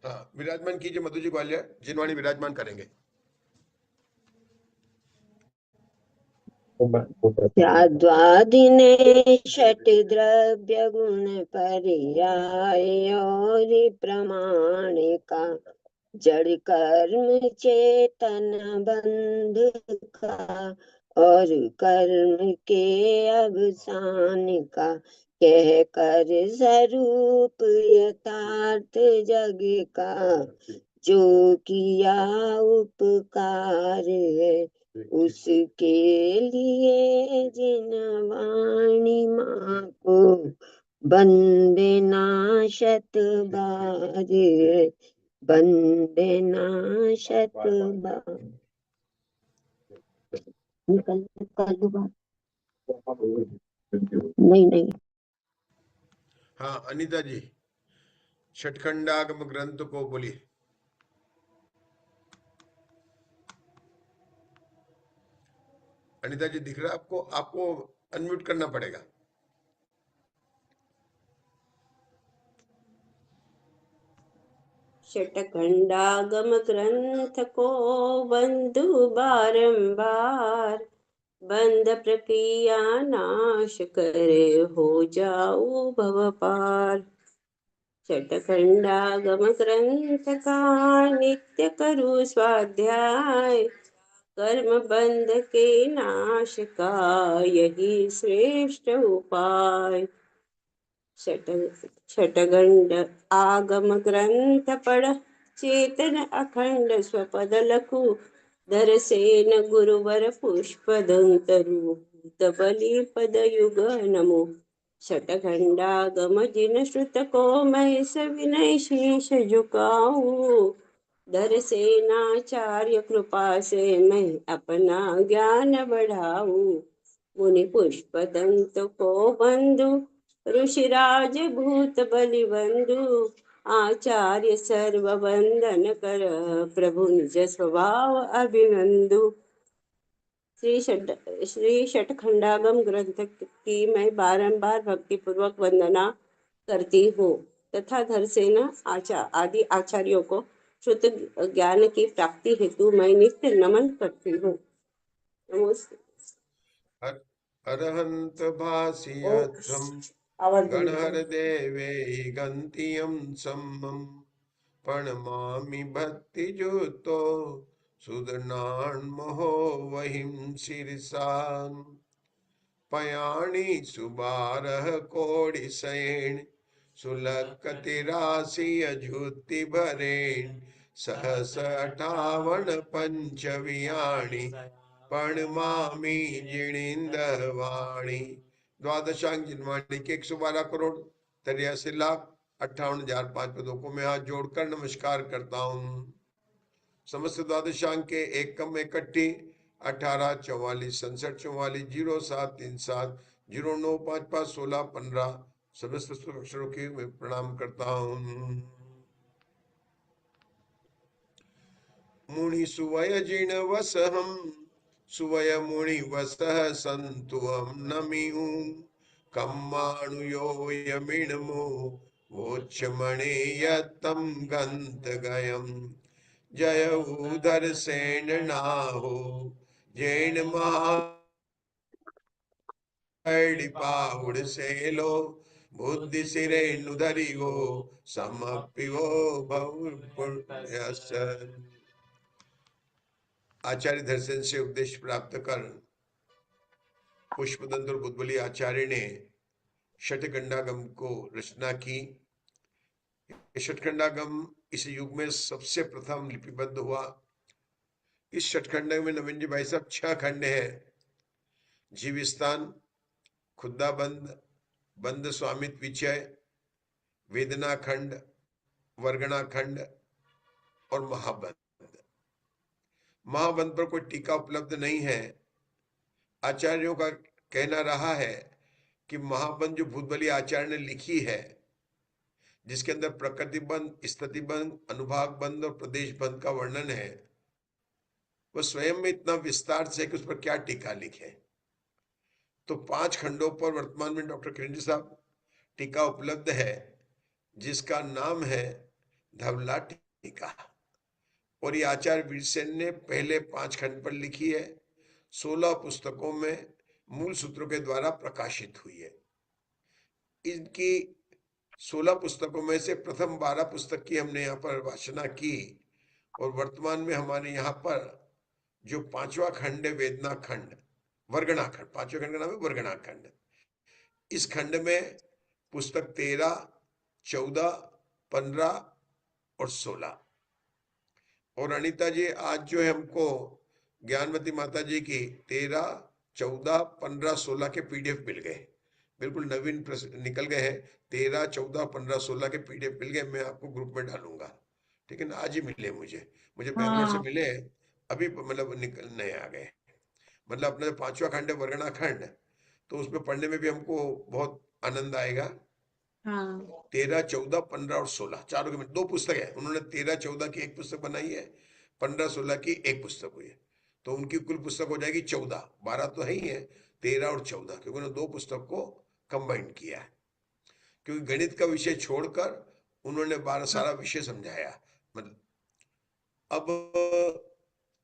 हाँ, विराजमान कीजिए मधु जी ग्वालियर, जिनवाणी विराजमान करेंगे। त्याद्वादिने षट द्रव्य गुण पर्याय और प्रमाणिका जड़ कर्म चेतन बंध का और कर्म के अवसान का कह कर स्वरूप यथार्थ जग का जो किया उपकार है उसके लिए जिन वाणी माँ को वंदना शत बार वंदना शत बार। निकल कर दो बात। नहीं नहीं। हाँ अनिता जी, छठखंडागम ग्रंथ को बोलिए। अनिता जी दिख रहा है आपको? आपको अनम्यूट करना पड़ेगा। षटखंडागम ग्रंथ को बंधु बारंबार बंध प्रक्रिया नाश करे हो जाऊ भव पार। षटखंडागम ग्रंथ का नित्य करू स्वाध्याय कर्म बंध के नाश का यही श्रेष्ठ उपाय। षटखंड आगम ग्रंथ पढ़ चेतन अखंड स्वपद लखु धर सेन गुरुवर पुष्प दंतरु बलि पद युग नमो। षटखंडागम जिन श्रुत को मैं सविनय शीश झुकाऊं धर सेनाचार्य कृपा से मैं अपना ज्ञान बढ़ाऊं। मुनि पुष्प दंत को बंधु ऋषिराज भूत बलि बंधु आचार्य सर्व वंदन कर प्रभु निज स्वभाव अभिनंदु। श्री षटखंडागम ग्रंथ की मैं बारंबार भक्ति पूर्वक वंदना करती हूँ तथा धरसेना आदि आचार्यों को शुद्ध ज्ञान की प्राप्ति हेतु मैं नित्य नमन करती हूँ। अरहंत भाषियध्वम गणहर देवे गंतियम सम्मम प्रणमामि भक्ति जुतो सुदनान्महो वहिं शीर्षान् पयाणि सुबारह कोटि सैन सुलकतिराशि अजुति भरेण सहस 58 पंचवियाणि प्रणमामि जिणिंदवाणी। द्वादशांग जिनवाणी के 112 करोड़ 83,58,500 पदों को मैं हाथ जोड़कर नमस्कार करता हूँ। समस्त द्वादशांग के एकम इकट्ठी 18 44 67 44 07 37 09 55 16 15 समस्त अक्षरों की मैं प्रणाम करता हूँ। मुनि सुवय जिण वसहम सुवय मुनि वसह संतु हम नमिहु कम्माणु यो यमिणमो वोच्चमणे यत्तम गंत गयम जय उधर सेन नाहो जैन पाहुड़ सेलो बुद्धि सिरे नुधरी गो समपिवो भव। आचार्य दर्शन से उपदेश प्राप्त कर पुष्पदंत और बुद्धबली आचार्य ने षटखंडागम को रचना की। षटखंडागम इस युग में सबसे प्रथम लिपिबद्ध हुआ। इस षटखंड में नवीन जी भाई साहब 6 खंड है। जीविस्तान, खुद्दा बंद, बंद स्वामित्व विचय, वेदना खंड, वर्गणा खंड और महाबंद। महाबंद पर कोई टीका उपलब्ध नहीं है। आचार्यों का कहना रहा है कि महाबंद जो भूतबली आचार्य ने लिखी है, जिसके अंदर प्रकृति बंद, स्थिति बंद, अनुभाग बंद और प्रदेश बंद का वर्णन है, वह स्वयं में इतना विस्तार से कि उस पर क्या टीका लिखे। तो 5 खंडों पर वर्तमान में डॉक्टर किरण जी साहब टीका उपलब्ध है, जिसका नाम है धवला टीका। और ये आचार्य वीरसेन ने पहले 5 खंड पर लिखी है, 16 पुस्तकों में मूल सूत्रों के द्वारा प्रकाशित हुई है। इनकी 16 पुस्तकों में से प्रथम 12 पुस्तक की हमने यहाँ पर वाचना की, और वर्तमान में हमारे यहाँ पर जो 5वां खंड है वेदना खंड, वर्गणा खंड, 5वें खंड का नाम है वर्गणा खंड। इस खंड में पुस्तक 13, 14, 15 और 16। और अनीता जी आज जो है हमको ज्ञानवती माता जी की 13, 14, 15, 16 के पीडीएफ मिल गए, बिल्कुल नवीन निकल गए हैं। 13, 14, 15, 16 के पीडीएफ मिल गए, मैं आपको ग्रुप में डालूंगा, ठीक है ना। आज ही मिले मुझे बैंगलोर से मिले, अभी मतलब नए आ गए। मतलब अपना जो 5वां खंड है वर्गणा खंड, तो उसमें पढ़ने में भी हमको बहुत आनंद आएगा। 13, 14, 15 और 16 चारों के 2 पुस्तक है। उन्होंने 13, 14 की एक पुस्तक बनाई है, 15, 16 की एक पुस्तक हुई है, तो उनकी कुल पुस्तक हो जाएगी 14। 12 तो है ही है, 13 और 14, क्योंकि उन्होंने 2 पुस्तक को कंबाइन किया है। क्योंकि गणित का विषय छोड़कर उन्होंने 12 सारा विषय समझाया। मतलब अब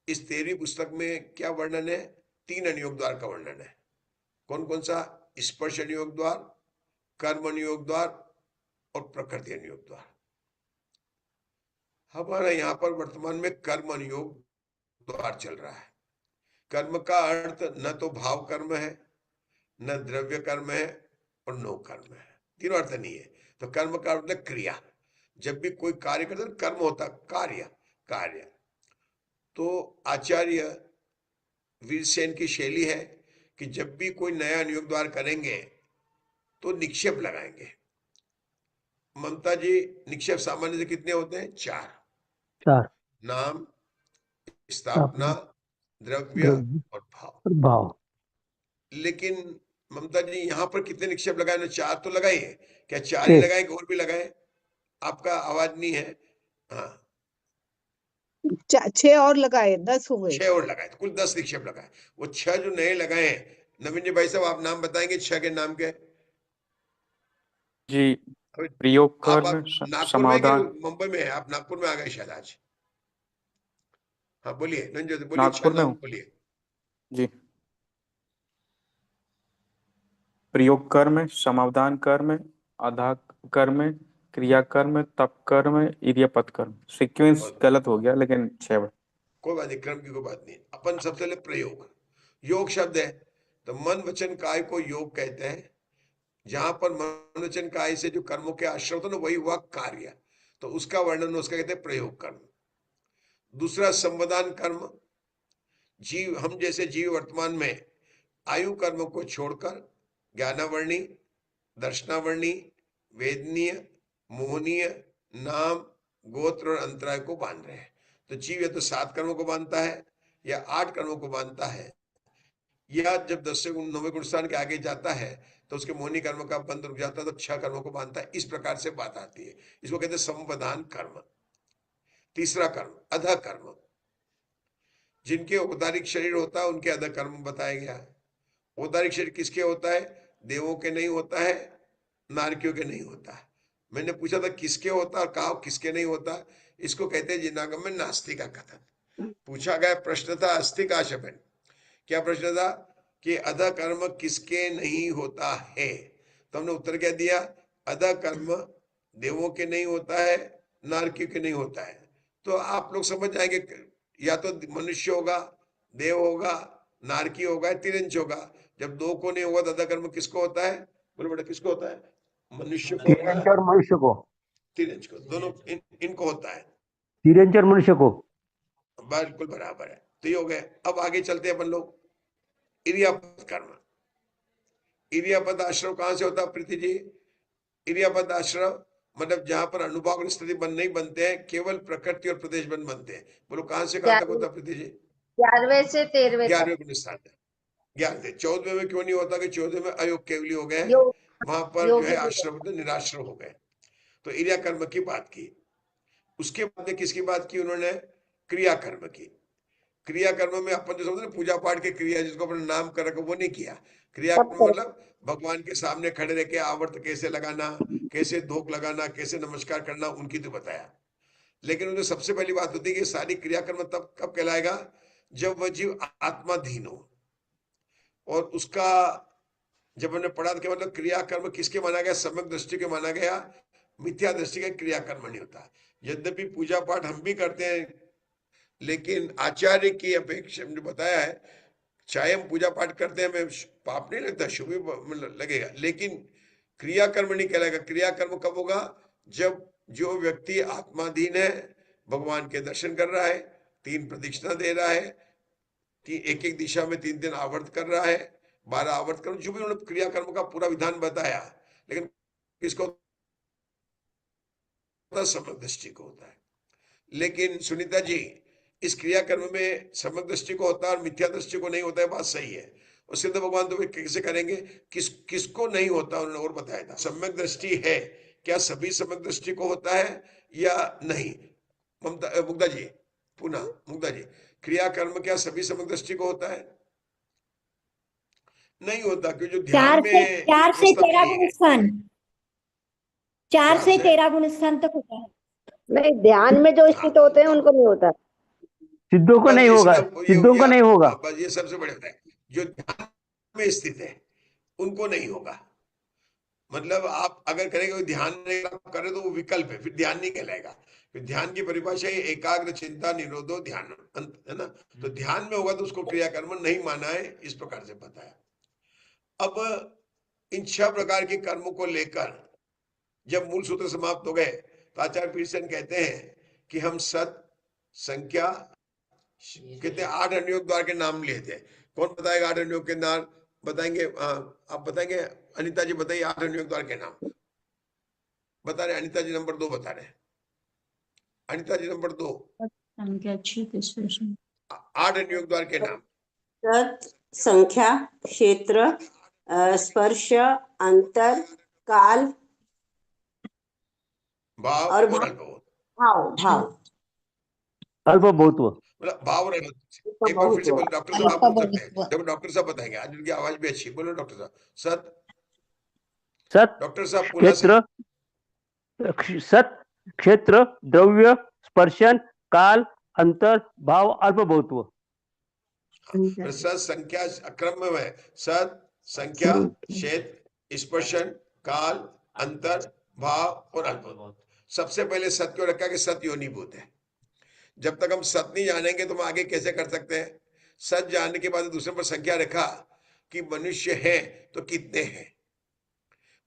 इस 13वीं पुस्तक में क्या वर्णन है? 3 अनुयोग द्वार का वर्णन है। कौन कौन सा? स्पर्श अनुयोग द्वार, कर्म अनुयोग द्वार और प्रकृति अनुयोग द्वार। हमारा यहाँ पर वर्तमान में कर्म अनुयोग द्वार चल रहा है। कर्म का अर्थ न तो भाव कर्म है, न द्रव्य कर्म है और न कर्म है, तीनों अर्थ नहीं है। तो कर्म का अर्थ क्रिया। जब भी कोई कार्य करते हैं कर्म होता, कार्य। तो आचार्य वीरसेन की शैली है कि जब भी कोई नया अनुयोग द्वार करेंगे तो निक्षेप लगाएंगे। ममता जी, निक्षेप सामान्य से कितने होते हैं? 4। नाम, स्थापना, द्रव्य और भाव। लेकिन ममता जी यहाँ पर कितने निक्षेप लगाए? ना 4 तो लगाए, क्या 4 ही लगाए कि और भी लगाए? आपका आवाज नहीं है। हाँ, 6 और लगाए, 10 हो गए। 6 और लगाए, तो कुल 10 निक्षेप लगाए। वो 6 जो नए लगाए हैं, नवीन जी भाई साहब आप नाम बताएंगे 6 के नाम के? जी, प्रयोग आप कर्म नागपुर में कि समाधान। मुंबई में है? आप नागपुर में आ गए शायद आज। हाँ बोलिए बोलिए, 6 नागपुर में नाम हूँ बोलिए। जी। प्रयोग कर्म, समाधान कर्म, आधा कर्म, क्रिया कर्म, तप कर्म, इरियापत कर्म। सीक्वेंस गलत हो गया लेकिन 6 कोई बात नहीं, क्रम की कोई बात नहीं। अपन सबसे पहले प्रयोग, योग शब्द है तो मन वचन काय को योग कहते हैं। जहां पर मन वचन काय से जो कर्मों के आश्रय होता है ना, वही हुआ कार्य, तो उसका वर्णन उसका कहते हैं प्रयोग कर्म। दूसरा संवदान कर्म। जीव, हम जैसे जीव वर्तमान में आयु कर्म को छोड़कर ज्ञानावर्णी, दर्शनावर्णी, वेदनीय, मोहनीय, नाम, गोत्र और अंतराय को बांध रहे हैं। तो जीव या तो 7 कर्मों को बांधता है या 8 कर्मों को बांधता है, या जब 10वें गुण 9वें गुण स्थान के आगे जाता है तो उसके मोहनी कर्म का बंध रुक जाता है, तो 6 कर्मों को बांधता है। इस प्रकार से बात आती है, इसको कहते हैं संवदान कर्म। तीसरा कर्म अध कर्म। जिनके औदारिक शरीर होता है उनके अध कर्म बताया गया है। औदारिक शरीर किसके होता है? देवों के नहीं होता है, नारकियों के नहीं होता है। मैंने पूछा था किसके होता और कहा किसके नहीं होता। इसको कहते हैं जिनागम में नास्तिक का कथन। पूछा गया प्रश्न था अस्तिक आशपन, क्या प्रश्न था कि अध कर्म किसके नहीं होता है? तो हमने उत्तर क्या दिया? अध कर्म देवों के नहीं होता है, नारकियों के नहीं होता है। तो आप लोग समझ जाएंगे, या तो मनुष्य होगा, देव होगा, नारकी होगा, तिरंज होगा। जब 2 को नहीं होगा तो अध कर्म किसको होता है? बोलो बेटा किसको होता है? मनुष्य को तिरंज और मनुष्य को, तिरंज को, दोनों इनको होता है। तिरंज और मनुष्य को बिल्कुल बराबर है। तो ये हो गए। अब आगे चलते हैं अपन लोग। इरियापत कर्म। इरियापत आश्रम कहां से होता है प्रीति जी? इरियापत आश्रम मतलब जहां पर अनुभाग स्थिति बन नहीं बनते हैं, केवल प्रकृति और प्रदेश बन बनते हैं। बोलो कहां से कहां तक होता है प्रीति जी? 11वें से 13वें तक। 11वें गुण स्थान है। 11वें, 14वें में क्यों नहीं होता कि 14वें में अयोग केवली हो गए, वहां पर जो है आश्रम निराश्रम हो गए। तो इरिया कर्म की बात की। उसके बाद में किसकी बात की उन्होंने? क्रिया कर्म की। क्रिया कर्म में अपन जो समझते हैं पूजा पाठ के क्रिया, जिसको अपने नाम कर रखा, वो नहीं किया। क्रिया कर्म मतलब भगवान के सामने खड़े रह के आवर्त कैसे लगाना, कैसे धूप लगाना, कैसे नमस्कार करना, उनकी तो बताया। लेकिन उसमें सबसे पहली बात होती है कि सारी क्रियाकर्म तब कब कहलाएगा जब वह जीव आत्माधीन हो। और उसका जब हमने पढ़ा था कि मतलब क्रियाकर्म किसके माना गया, सम्यक दृष्टि के माना गया, मिथ्या दृष्टि का क्रियाकर्म नहीं होता। यद्यपि पूजा पाठ हम भी करते हैं, लेकिन आचार्य की अपेक्षा जो बताया है, चाहे हम पूजा पाठ करते हैं हमें पाप नहीं लगता, शुभ भी लगेगा, लेकिन क्रियाकर्म नहीं कहलाएगा। क्रियाकर्म कब होगा, जब जो व्यक्ति आत्माधीन है, भगवान के दर्शन कर रहा है, 3 प्रदक्षिणा दे रहा है, एक एक दिशा में 3 आवर्त कर रहा है, 12 आवर्त कर, जो भी उन्होंने क्रियाकर्म का पूरा विधान बताया। लेकिन किसको समग्र दृष्टि को होता है। लेकिन सुनीता जी, इस क्रियाकर्म में समग्र दृष्टि को होता है और मिथ्या दृष्टि को नहीं होता है, बात सही है। उसके तो भगवान तो कैसे करेंगे, किसको नहीं होता उन्होंने और बताया था। सम्यक दृष्टि है, क्या सभी सम्यक दृष्टि को होता है या नहीं? मुग्धा जी, पुनः मुग्धा जी, क्रियाकर्म क्या सभी सम्यक दृष्टि को होता है? नहीं होता, क्योंकि जो ध्यान में 4 से 13 गुण स्थान, 4 से 13 गुण स्थान तक होता है। नहीं, ध्यान में जो स्थित होते हैं उनको नहीं होता। सिद्धों को नहीं होगा, सिद्धों को नहीं होगा। बस ये सबसे बड़े होता है, जो ध्यान में स्थित है उनको नहीं होगा। मतलब आप अगर करेंगे ध्यान नहीं करें तो वो विकल्प है, फिर ध्यान नहीं कहलाएगा। फिर ध्यान की परिभाषा है एकाग्र चिंता निरोधो ध्यान, है ना। तो ध्यान में होगा तो उसको क्रियाकर्म नहीं माना है, इस प्रकार से बताया। अब इन 6 प्रकार के कर्मों को लेकर जब मूल सूत्र समाप्त हो गए तो आचार्य पीरसेन कहते हैं कि हम सत, संख्या, कितने 8 अनुयोग द्वार के नाम लिए थे। कौन बताएगा 8 अनुयोग के नाम बताएंगे? आप बताएंगे? अनिता जी बताइए 8 अनुयोग द्वार के नाम बता रहे। अनिता जी नंबर 2 बता रहे। अनिता जी नंबर 2, 8 अनुयोग द्वार के नाम। सत, संख्या, क्षेत्र, स्पर्श, अंतर, काल भाव और और भाव। अल्पभूत्व, मतलब भाव और एक बार फिर से बोलो, डॉक्टर साहब आप बोल सकते हैं। देखो डॉक्टर साहब बताएंगे, आज उनकी आवाज भी अच्छी। बोलो डॉक्टर साहब। सत, डॉक्टर साहब पुनः सत, क्षेत्र, द्रव्य, स्पर्शन, काल, अंतर, भाव, अल्पभूत्व। सत, संख्या, क्रम में है सत, संख्या, क्षेत्र, स्पर्शन, काल, अंतर, भाव और अल्पभूत। सबसे पहले सत को रखा कि सत योनिभूत है। जब तक हम सत नहीं जानेंगे तो हम आगे कैसे कर सकते हैं? सत जानने के बाद दूसरे पर संख्या रखा कि मनुष्य है तो कितने हैं।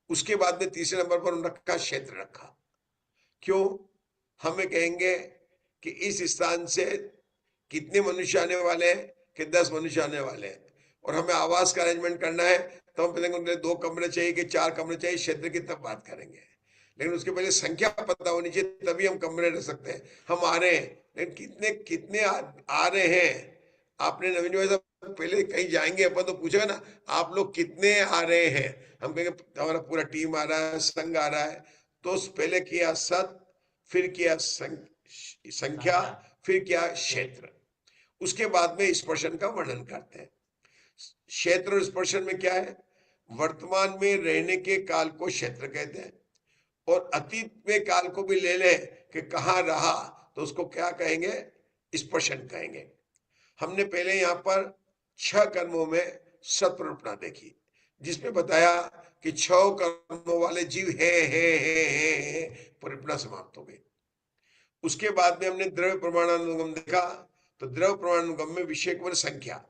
उसके बाद में तीसरे नंबर पर रखा क्षेत्र रखा। क्यों? हमें कहेंगे कि इस स्थान से कितने मनुष्य आने वाले हैं, कि 10 मनुष्य आने वाले हैं, और हमें आवास का अरेंजमेंट करना है, तो हम कहेंगे उन्हें 2 कमरे चाहिए कि 4 कमरे चाहिए, क्षेत्र की तब बात करेंगे। लेकिन उसके पहले संख्या पता होनी चाहिए, तभी हम कमरे रह सकते हैं। हम आ रहे हैं, लेकिन कितने आ रहे हैं? आपने नवीन भाई साहब पहले कहीं जाएंगे अपन तो पूछेगा ना, आप लोग कितने आ रहे हैं? हम कहेंगे हमारा पूरा टीम आ रहा है, संघ आ रहा है। तो पहले किया सत, फिर किया संख्या, फिर किया क्षेत्र। उसके बाद में स्पर्शन का वर्णन करते हैं। क्षेत्र और स्पर्शन में क्या है? वर्तमान में रहने के काल को क्षेत्र कहते हैं, और अतीत में काल को भी ले ले कि कहाँ रहा तो उसको क्या कहेंगे? स्पर्शन कहेंगे। हमने पहले यहाँ पर 6 कर्मों में सत्प्ररूपणा देखी, जिसमें बताया कि 6 कर्मों वाले जीव है, परिपणा समाप्त हो गई। उसके बाद में हमने द्रव्य प्रमाणानुगम देखा, तो द्रव्य प्रमाणानुगम में विषय को संख्या।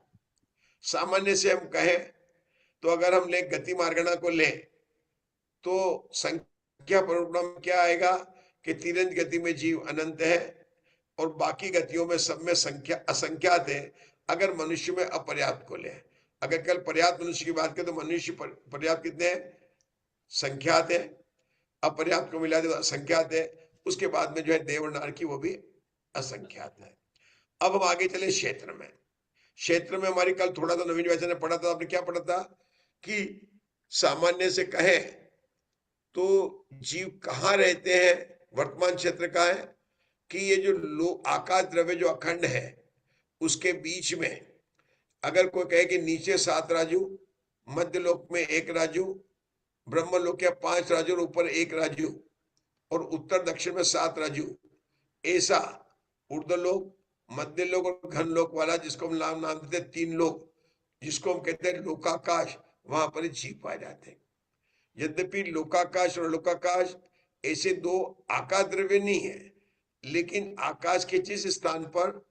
सामान्य से हम कहें तो अगर हम ले गति मार्गणा को ले तो संख्या प्ररूपणा में क्या आएगा कि तिरंज गति में जीव अनंत है और बाकी गतियों में सब में संख्या असंख्यात है। अगर मनुष्य में अपर्याप्त को ले, अगर कल पर्याप्त मनुष्य की बात करें तो मनुष्य पर्याप्त कितने हैं? संख्यात है। अपर्याप्त को मिला दे तो असंख्यात है। उसके बाद में जो है देव और नार की, वो भी असंख्यात है। अब हम आगे चले क्षेत्र में। क्षेत्र में हमारी कल थोड़ा सा नवीन वैसे ने पढ़ा था। आपने क्या पढ़ा था कि सामान्य से कहे तो जीव कहाँ रहते हैं? वर्तमान क्षेत्र का है कि ये जो आकाश द्रव्य जो अखंड है उसके बीच में अगर कोई कहे कि नीचे 7 राजू, मध्य लोक में 1 राजू, ब्रह्म लोक या 5 राजू और ऊपर 1 राजू, और उत्तर दक्षिण में 7 राजू, ऐसा ऊर्ध्वलोक, मध्य लोक और घन लोक वाला, जिसको हम नाम देते हैं 3 लोक, जिसको हम कहते हैं लोकाकाश, वहां पर जीव पाए जाते हैं। यद्यपि लोकाकाश और लोकाकाश ऐसे 2 आकाश द्रव्य नहीं है, लेकिन आकाश के जिस स्थान पर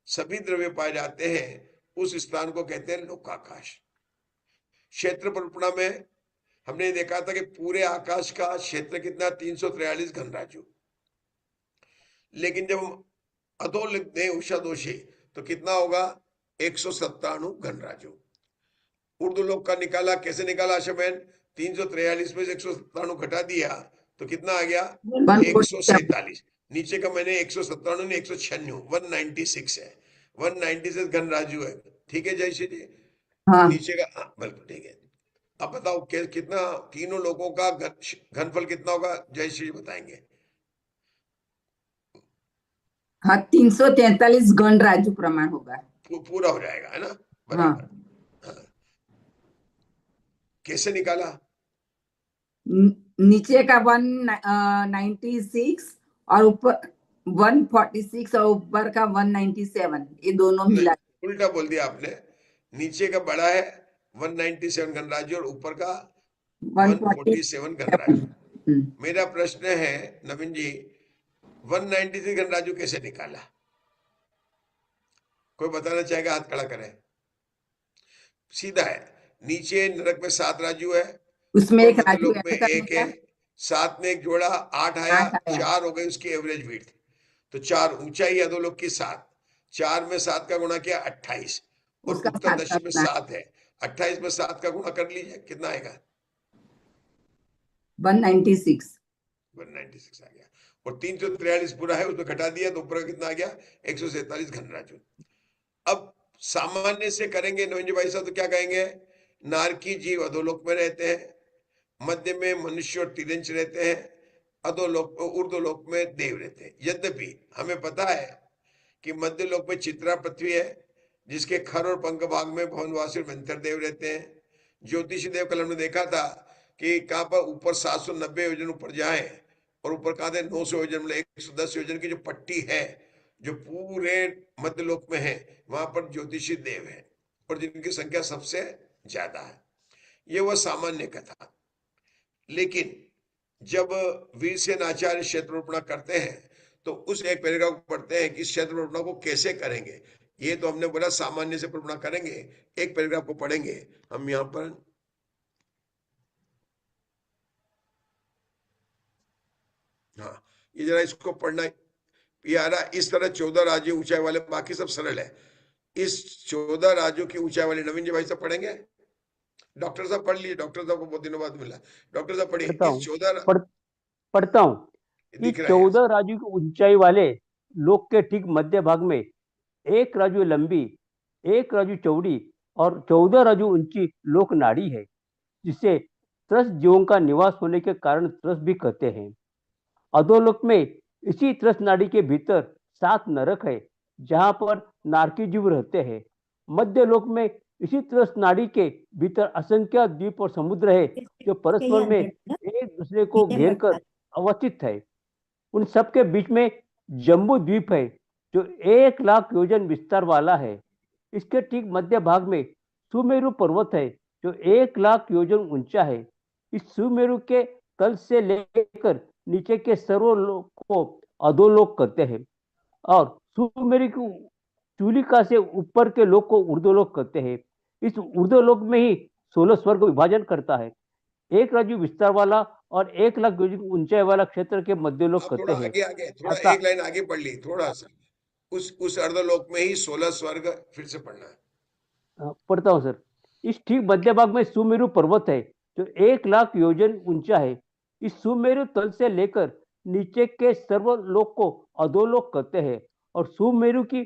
सभी द्रव्य पाए जाते हैं उस स्थान को कहते हैं लोकाकाश। क्षेत्र परिकल्पना में हमने देखा था कि पूरे आकाश का क्षेत्र कितना, 343 घनराज्य। लेकिन जब हम अधो लिखते हैं उषा दोषी तो कितना होगा, 197 घनराज्य। ऊर्ध्वलोक का निकाला, कैसे निकाला आशा बहन? 343 में से 197 घटा दिया तो कितना आ गया, 147। नीचे का मैंने 197 नहीं 196, 196 है, 196 घनराज्य है। ठीक है जयश्री जी? नीचे का बिल्कुल ठीक है। अब बताओ कितना तीनों लोगों का घनफल कितना होगा, जयश्री जी बताएंगे। हाँ 343 गणराज्य प्रमाण होगा, पूरा हो जाएगा, है ना? बराबर। हाँ। कैसे निकाला? नीचे का 196 और ऊपर 146 और ऊपर का 197, ये दोनों मिला। उल्टा बोल दिया आपने, नीचे का बड़ा है 197 गणराज्य और ऊपर का 147 गणराज्य। मेरा प्रश्न है नवीन जी, 193 गणराज्य कैसे निकाला? कोई बताना चाहेगा? हाथ खड़ा करें। सीधा है, नीचे नरक में 7 राजू है, उसमें एक राजू में 1 है, 7 में 1 जोड़ा 8 आया, 4 हो गई उसकी एवरेज विड्थ। तो 4 ऊंचाई अधोलोक की 7, 4 में 7 का गुणा किया 28 और उत्तर दक्षिण में 7 है, 28 में 7 का गुणा कर लीजिए, कितना आएगा? 196 आ गया। और 343 पूरा है, उसमें घटा दिया तो ऊपर कितना आ गया, 147 घनराज्य। अब सामान्य से करेंगे नवीन जी भाई साहब तो क्या कहेंगे, नारकी जीव अधोलोक में रहते हैं, मध्य में मनुष्य और तिरंच रहते हैं, अधोलोक ऊर्ध्वलोक में देव रहते हैं। यद्यपि हमें पता है कि मध्य लोक में चित्रा पृथ्वी है, जिसके खर और पंख भाग में भवनवासी और मंत्र देव रहते हैं। ज्योतिषी देव कल हमने देखा था कि कहां पर ऊपर 790 योजन ऊपर जाए और ऊपर कहा थे 900 योजन, मतलब 110 योजन की जो पट्टी है जो पूरे मध्य लोक में है, वहां पर ज्योतिषी देव है और जिनकी संख्या सबसे ज्यादा है। ये वह सामान्य कथा। लेकिन जब वीरसेन आचार्य क्षेत्ररूपणा करते हैं तो उस एक पैराग्राफ को पढ़ते हैं कि क्षेत्ररूपणा को कैसे करेंगे। ये तो हमने बोला सामान्य से रूपणा करेंगे, एक पैराग्राफ को पढ़ेंगे हम यहाँ पर। हाँ, ये जरा इसको पढ़ना प्यारा। इस तरह 14 राज्य ऊंचाई वाले, बाकी सब सरल है। इस 14 राज्यों की ऊंचाई वाले नवीन जी भाई साहब पढ़ेंगे। डॉक्टर साहब पढ़ लीजिए, डॉक्टर साहब को बहुत दिनों बाद मिला। डॉक्टर साहब पढ़िए। पढ़ता हूँ कि 14 राज्यों की ऊंचाई वाले लोक के ठीक मध्य भाग में 1 राजू लंबी, 1 राजू चौड़ी और 14 राजू ऊंची लोक नाड़ी है, जिसे त्रस्त जीवों का निवास होने के कारण त्रस्त भी कहते हैं। अधोलोक में इसी त्रस्त नाड़ी के भीतर 7 नरक है, जहां पर नारकी जीव रहते हैं। मध्य लोक में इसी त्रस्त नाड़ी के भीतर असंख्य द्वीप और समुद्र है, जो परस्पर में एक दूसरे को घेर कर अवस्थित है। उन सबके बीच में जम्बू द्वीप है, जो 1 लाख योजन विस्तार वाला है। इसके ठीक मध्य भाग में सुमेरु पर्वत है, जो 1 लाख योजन ऊंचा है। इस सुमेरु के तल से लेकर नीचे के सर्वलोक को अधोलोक कहते हैं और सुमेरु की चूलिका से ऊपर के लोक को ऊर्ध्वलोक कहते हैं। इस ऊर्ध्वलोक में ही 16 स्वर्ग विभाजन करता है। 1 राजू विस्तार वाला और 1 लाख योजन ऊंचाई वाला क्षेत्र के मध्य लोक कहते हैं। आगे थोड़ा एक लाइन आगे पढ़ ली, थोड़ा सा उस अर्धलोक में ही 16 स्वर्ग, फिर से पढ़ना है। पढ़ता हूँ सर। इस ठीक मध्य भाग में सुमेरु पर्वत है, जो 1 लाख योजन ऊंचा है। इस सुमेरु तल से लेकर नीचे के सर्वलोक को अधोलोक कहते हैं और सुमेरु की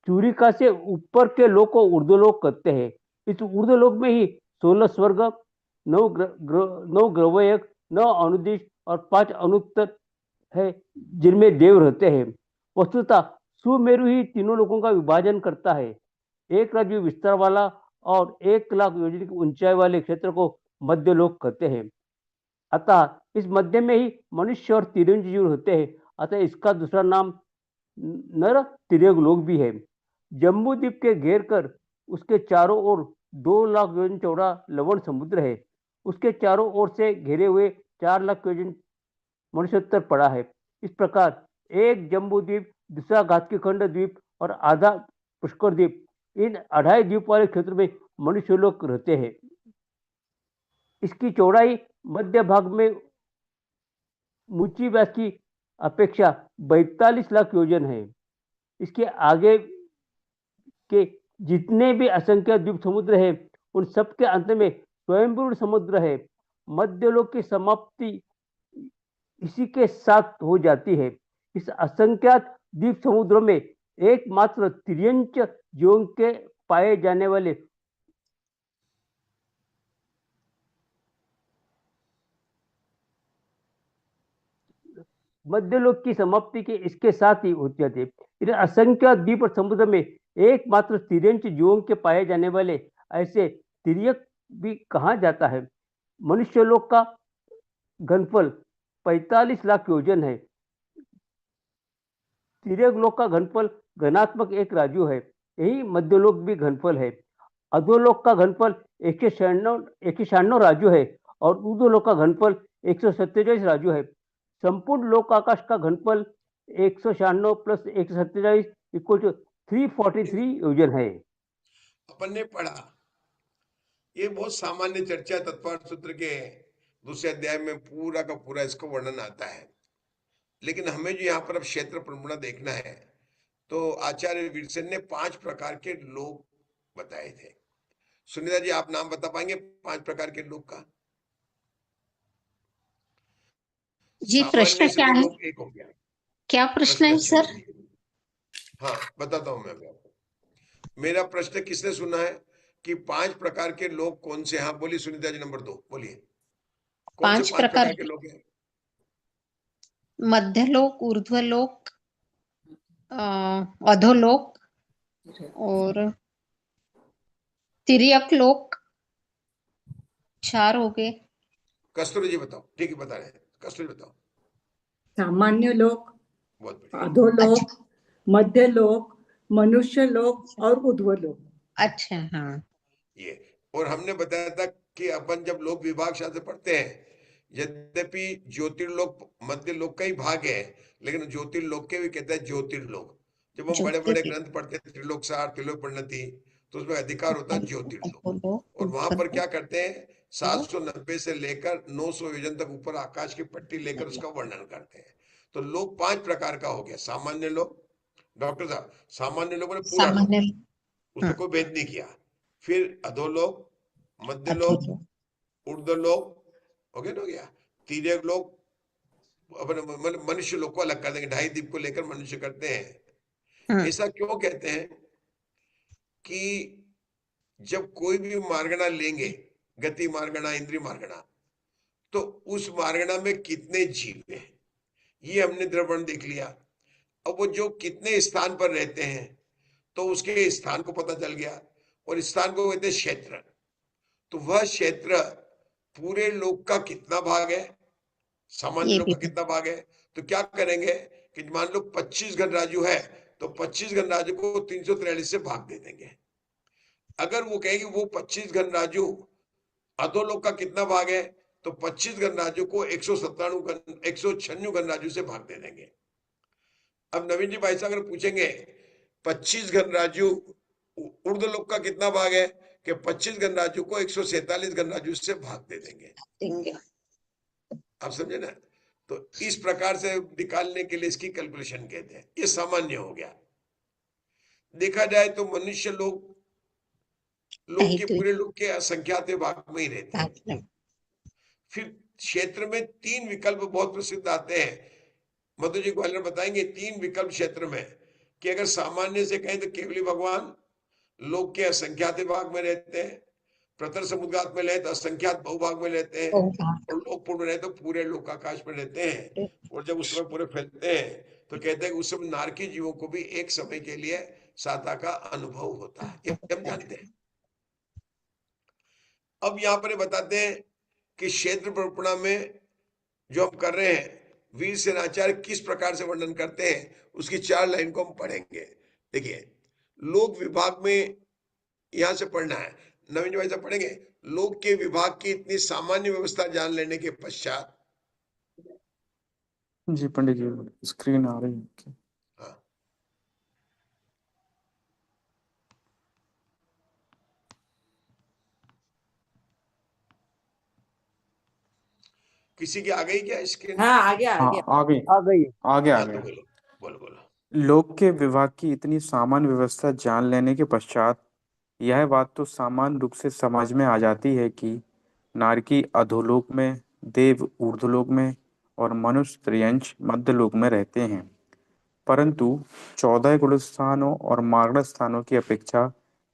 चूरिका से ऊपर के लोक को ऊर्ध्वलोक कहते हैं। इस ऊर्ध्वलोक में ही 16 स्वर्ग, 9 ग्रवयक, 9 अनुदिश और 5 अनुत्तर है, जिनमें देव रहते हैं। वस्तुतः सुमेरु ही तीनों लोकों का विभाजन करता है। 1 राज्य विस्तार वाला और 1 लाख योजन की ऊंचाई वाले क्षेत्र को मध्य लोक कहते हैं। अतः इस मध्य में ही मनुष्य और तिरंज जीव होते हैं अतः इसका दूसरा नाम नर तिर्यक लोक भी है। जम्बू द्वीप के घेर कर उसके चारों ओर 2 लाख योजन चौड़ा लवण समुद्र है। उसके चारों ओर से घेरे हुए 4 लाख योजन मनुष्योत्तर पड़ा है। इस प्रकार एक जम्बू द्वीप, दूसरा घातकी खंड द्वीप और आधा पुष्कर द्वीप, इन 2.5 द्वीप वाले क्षेत्र में मनुष्य लोग रहते हैं। इसकी चौड़ाई मध्य भाग में ऊंची व्यास की अपेक्षा 42 लाख योजन है। इसके आगे के जितने भी असंख्य द्वीप समुद्र है उन सबके अंत में स्वयंभू समुद्र है। मध्यलोक की समाप्ति इसी के साथ हो जाती है। इस असंख्यात द्वीप समुद्रों में एकमात्र तिर्यंच जीवों के पाए जाने वाले मध्यलोक की समाप्ति के इसके साथ ही होती है। इन असंख्य द्वीप और समुद्र में एकमात्र तिर्यंच जीवों के पाए जाने वाले ऐसे तिर्यक भी कहा जाता है। मनुष्य लोक का घनफल 45 लाख योजन है। तिर्यक लोक का घनफल घनात्मक एक राजू है। यही मध्यलोक भी घनफल है। अधोलोक का घनफल 196 राजू है और ऊर्ध्वलोक का घनफल 147 राजू है। संपूर्ण लोक आकाश का घनफल 196 प्लस 147 इक्वल टू 343 योजन है। अपन ने पढ़ा, ये बहुत सामान्य चर्चा तत्वार्थ सूत्र के दूसरे अध्याय में पूरा का पूरा इसको वर्णन आता है। लेकिन हमें जो यहाँ पर अब क्षेत्र प्रमाण देखना है, तो आचार्य वीरसेन ने 5 प्रकार के लोक बताए थे। सुनीता जी, आप नाम बता पाएंगे 5 प्रकार के लोक का? जी, प्रश्न क्या है? लोक एक हो गया। क्या प्रश्न है सर? हाँ, बताता हूं मैं आपको। मेरा प्रश्न किसने सुना है कि 5 प्रकार के लोग कौन से? हाँ बोलिए सुनीता जी, नंबर 2 बोलिए। कौन से 5 प्रकार के लोग हैं? मध्यलोक, ऊर्ध्वलोक, अधोलोक और तिर्यक लोक, 4 हो गए। कस्तूरी जी बताओ। ठीक है, बता रहे हैं। कस्तूरी बताओ। सामान्य लोक, बहुत बढ़िया। अधोलोक, अच्छा। मध्य लोक, मनुष्य लोक और ऊर्ध्वलोक। अच्छा, हाँ। ये और हमने बताया था कि अपन जब लोक विभाग शास्त्र पढ़ते हैं, यद्यपि ज्योतिर्लोक मध्य लोक का ही भाग है, लेकिन ज्योतिर्लोक के भी कहते हैं ज्योतिर्लोक। जब हम बड़े बड़े ग्रंथ पढ़ते हैं, त्रिलोक सार, त्रिलोक परिणति, तो उसमें अधिकार होता है ज्योतिर्लोक। और वहां पर क्या करते हैं, 790 से लेकर 900 योजन तक ऊपर आकाश की पट्टी लेकर उसका वर्णन करते हैं। तो लोक 5 प्रकार का हो गया। सामान्य लोक, डॉक्टर साहब, सामान्य लोगों ने पूरा लोक, उसमें कोई भेद नहीं किया। फिर अधोलोक, मध्यलोक, ऊर्ध्वलोक, हो गया। तिर्यक लोक, अपने मनुष्य लोक को अलग कर देंगे। 2.5 द्वीप को लेकर मनुष्य करते हैं। ऐसा क्यों कहते हैं कि जब कोई भी मार्गणा लेंगे, गति मार्गणा, इंद्रिय मार्गणा, तो उस मार्गणा में कितने जीव हैं, ये हमने द्रवण देख लिया। अब वो जो कितने स्थान पर रहते हैं, तो उसके स्थान को पता चल गया, और स्थान को कहते हैं क्षेत्र। तो वह क्षेत्र पूरे लोक का कितना भाग है, सामान्य लोक का कितना भाग है? तो क्या करेंगे कि मान लो 25 घनराजु है, तो 25 घनराजु को 343 से भाग दे देंगे। अगर वो कहेंगे वो 25 घनराजु अधोलोक का कितना भाग है, तो 25 घनराजु को 196 घनराजु से भाग दे देंगे। अब नवीन जी भाई साहब अगर पूछेंगे 25 घनराजु ऊर्ध्वलोक का कितना भाग है, कि 25 घनराजु को 147 घनराजु से भाग दे देंगे। आप समझे ना? तो इस प्रकार से निकालने के लिए इसकी कैलकुलेशन कहते हैं। ये सामान्य हो गया। देखा जाए तो मनुष्य लोग के पूरे लोग के असंख्यात भाग में ही रहते हैं। फिर क्षेत्र में 3 विकल्प बहुत प्रसिद्ध आते हैं। मधु जी ग्वालियर बताएंगे 3 विकल्प क्षेत्र में, कि अगर सामान्य से कहें तो केवली भगवान लोक के असंख्यात भाग में रहते हैं, प्रतर समुद्गात में रहे तो असंख्यात बहुभाग में रहते हैं, और लोक पूर्ण रहे तो पूरे लोकाकाश में रहते हैं। और जब उस समय पूरे फैलते हैं तो कहते हैं कि उस समय नारकी जीवों को भी एक समय के लिए साता का अनुभव होता है। ये हम जानते हैं। अब यहाँ पर बताते हैं कि क्षेत्र प्रपणा में जो हम कर रहे हैं, वीर सेनाचार्य किस प्रकार से वर्णन करते हैं उसकी 4 लाइन को हम पढ़ेंगे। देखिए, लोक विभाग में यहां से पढ़ना है, नवीन भाई साहब पढ़ेंगे। लोक के विभाग की इतनी सामान्य व्यवस्था जान लेने के पश्चात, जी पंडित जी, स्क्रीन आ रही है। हाँ, किसी की आ गई क्या स्क्रीन? हाँ आ गया हाँ, आ गई आ गई। आ गया आ हाँ, तो गया। बोलो बोलो बोलो। लोक के विभाग की इतनी सामान्य व्यवस्था जान लेने के पश्चात यह बात तो सामान्य रूप से समझ में आ जाती है कि नारकी अधोलोक में, देव ऊर्ध्वलोक में और मनुष्य त्रियंश मध्यलोक में रहते हैं। परंतु 14 गुण स्थानों और मार्ग स्थानों की अपेक्षा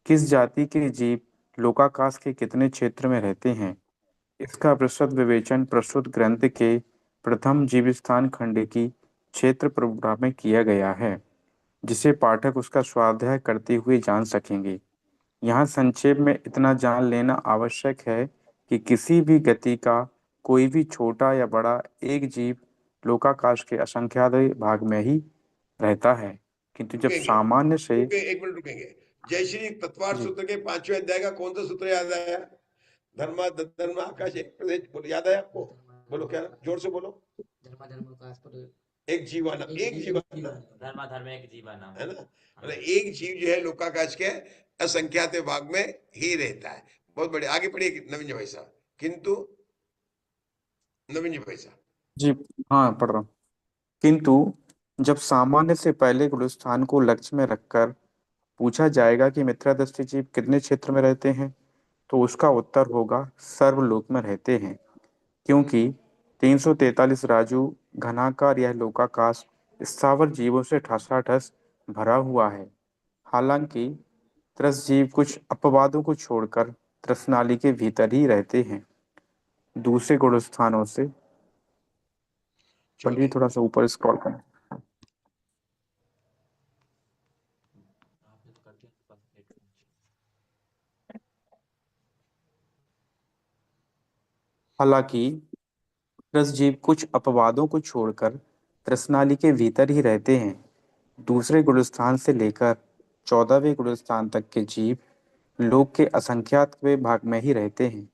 किस जाति के जीव लोकाकाश के कितने क्षेत्र में रहते हैं, इसका विशद विवेचन प्रस्तुत ग्रंथ के प्रथम जीव स्थान खंड की क्षेत्र प्रविभा में किया गया है, जिसे पाठक उसका स्वाध्याय करते हुए जान सकेंगे। यहाँ संक्षेप में इतना जान लेना आवश्यक है कि किसी भी गति का कोई भी छोटा या बड़ा एक जीव लोकाकाश के असंख्यात भाग में ही रहता है, किंतु जब रुकेंगे सामान्य से एक मिनट रुकेंगे। जय श्री तत्वार्थ जी सूत्र के 5वें अध्याय का कौन सा सूत्र याद आया? धर्म आकाश एक प्रदेश, बोलो, याद है आपको? बोलो, क्या जोर से बोलो। एक जीवाना, एक जीवाना, धर्म एक जीवाना है ना? मतलब एक जीव जो है लोकाकाश के असंख्यात भाग में ही रहता है। बहुत बढ़िया, आगे पढ़िए नवीन जी भाई साहब। किंतु नवीन जी भाई साहब, जी, हाँ पढ़ रहा हूँ। किंतु जब सामान्य से पहले गुणस्थान को लक्ष्य में रखकर पूछा जाएगा कि मित्रादृष्टि जीव कितने क्षेत्र में रहते हैं, तो उसका उत्तर होगा सर्वलोक में रहते हैं, क्योंकि 343 राजू घनाकार यह लोकाकाश स्थावर जीवों से ठसाठस भरा हुआ है। हालांकि त्रस जीव कुछ अपवादों को छोड़कर त्रसनाली के भीतर ही रहते हैं। दूसरे गुण स्थानों से पंडित थोड़ा सा ऊपर स्क्रॉल करें। हालांकि त्रस जीव कुछ अपवादों को छोड़कर त्रसनाली के भीतर ही रहते हैं। दूसरे गुणस्थान से लेकर 14वें गुणस्थान तक के जीव लोक के असंख्यातवें भाग में ही रहते हैं।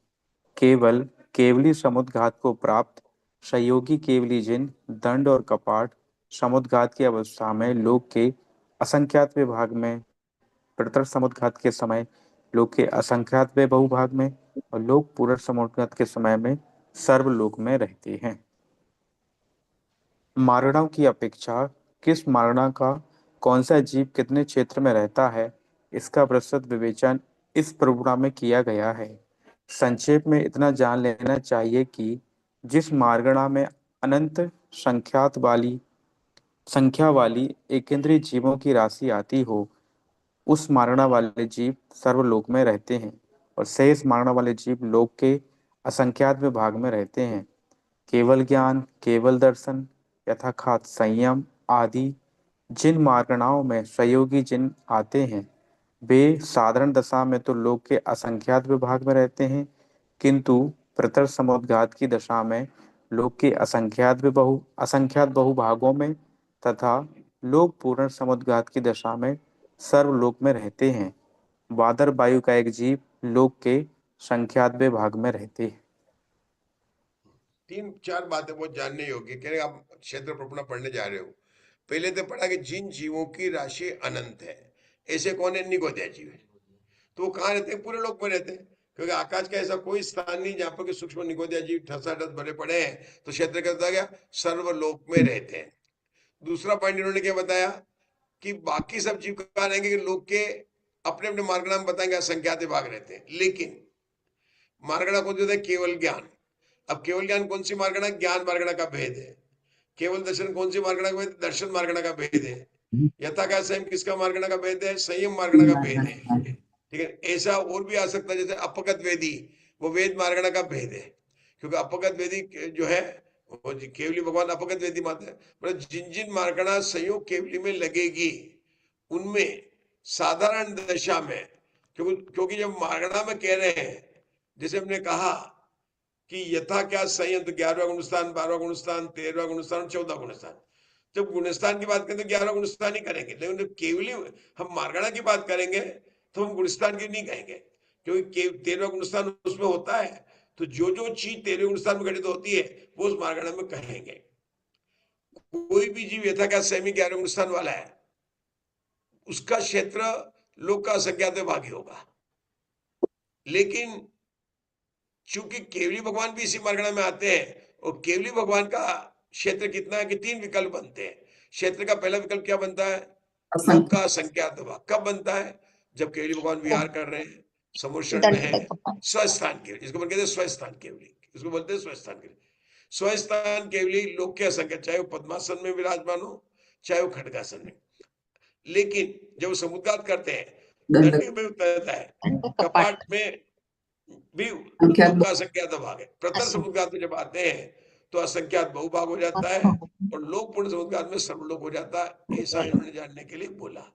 केवल केवली समुद्घात को प्राप्त संयोगी केवली जिन दंड और कपाट समुद्घात की अवस्था में लोक के असंख्यातवें भाग में, प्रतर समुद्घात के समय लोक के असंख्यातवें बहुभाग में और लोक पूर्ण समुद्घात के समय में सर्वलोक में रहते हैं। मारणाओं की अपेक्षा किस मारणा का कौन सा जीव कितने क्षेत्र में रहता है, इसका विस्तृत विवेचन इस प्रविभा में किया गया है। संक्षेप में इतना जान लेना चाहिए कि जिस मार्गणा में अनंत संख्या वाली एकेंद्रीय जीवों की राशि आती हो, उस मारणा वाले जीव सर्वलोक में रहते हैं और शेष मारणा वाले जीव लोक के असंख्यात में भाग में रहते हैं। केवल ज्ञान, केवल दर्शन, यथाखात संयम आदि जिन मार्गणाओं में सहयोगी जिन आते हैं, वे साधारण दशा में तो लोक के असंख्यात विभाग में रहते हैं, किंतु प्रतर समुद्घात की दशा में लोक के असंख्यात बहुभागों में तथा लोक पूर्ण समुद्घात की दशा में सर्वलोक में रहते हैं। वादर वायु का एक जीव लोक के संख्यात भाग में रहते हैं। 3-4 बातें बहुत जानने योग्य, कह रहे आप क्षेत्र प्रपना पढ़ने जा रहे हो। पहले तो पढ़ा कि जिन जीवों की राशि अनंत है, ऐसे कौन है? निगोद्या जीव है। तो वो कहाँ रहते हैं? पूरे लोक में रहते हैं, क्योंकि आकाश का ऐसा कोई स्थान नहीं जहां पर कि सूक्ष्म निगोद्या जीव ठसाठस भरे पड़े हैं। तो क्षेत्र क्या गया? सर्वलोक में रहते हैं। दूसरा पॉइंट इन्होंने क्या बताया कि बाकी सब जीव कहाँ रहेंगे कि लोक के अपने अपने मार्गणा में बताएंगे असंख्यात भाग रहते हैं, लेकिन मार्गणा कौन सी होता है? केवल ज्ञान। अब केवल ज्ञान कौन सी मार्गणा? ज्ञान मार्गणा का भेद है। केवल दर्शन कौन सी मार्गणा का भेद? दर्शन मार्गणा का भेद है। यथाकाल संयम किसका मार्गणा का भेद है? संयम मार्गणा का भेद है। ठीक है, ऐसा और भी आ सकता है, जैसे अपगत वेदी, वो वेद मार्गणा का भेद है, क्योंकि अपगत वेदी जो है वो केवली भगवान अपगत वेदी माता है। मतलब जिन जिन मार्गणा संयोग केवली में लगेगी, उनमें साधारण दशा में, क्योंकि जब मार्गणा में कह रहे हैं, जैसे हमने कहा कि यथा क्या संयंत्र 11वां गुणस्थान, 12वां गुणस्थान, 13वां गुणस्थान, 14वां गुणस्थान। जब गुणस्थान की बात करें तो 11वां गुणस्थान ही करेंगे, लेकिन जब केवली हम मार्गणा की बात करेंगे तो हम गुणस्थान की नहीं कहेंगे, क्योंकि 13वां गुणस्थान उसमें होता है। तो जो जो चीज 13वें गुणस्थान में घटित होती है वो उस मार्गणा में कहेंगे। कोई भी जीव यथा क्या सेमी 11वें गुणस्थान वाला है, उसका क्षेत्र लोक का असंख्यात भागी होगा। लेकिन चूंकि केवली भगवान भी इसी मार्गणा में आते हैं, और केवली भगवान का क्षेत्र कितना है कि 3 विकल्प बनते हैं। क्षेत्र का पहला विकल्प क्या बनता है? लोक का असंख्यात भाग। कब बनता है? जब केवली भगवान विहार कर रहे हैं, समुद्र में है, स्वस्थान केवली, जिसको बोलते हैं स्वस्थान केवली, इसको बोलते हैं स्वस्थान केवली। स्वस्थान केवली लोक के असंख्यात, चाहे वो पद्मासन में विराजमान हो, चाहे वो खड्गासन में। लेकिन जब समुद्घात करते हैं, दंड में उतरता है, कपाट में भी लोक का असंख्यात भाग है। प्रतर समुद्घात में जब आते हैं तो असंख्यात बहुभाग हो जाता है, और लोक पूर्ण समुद्घात में सर्वलोक हो जाता है। ऐसा इन्होंने जानने के लिए बोला।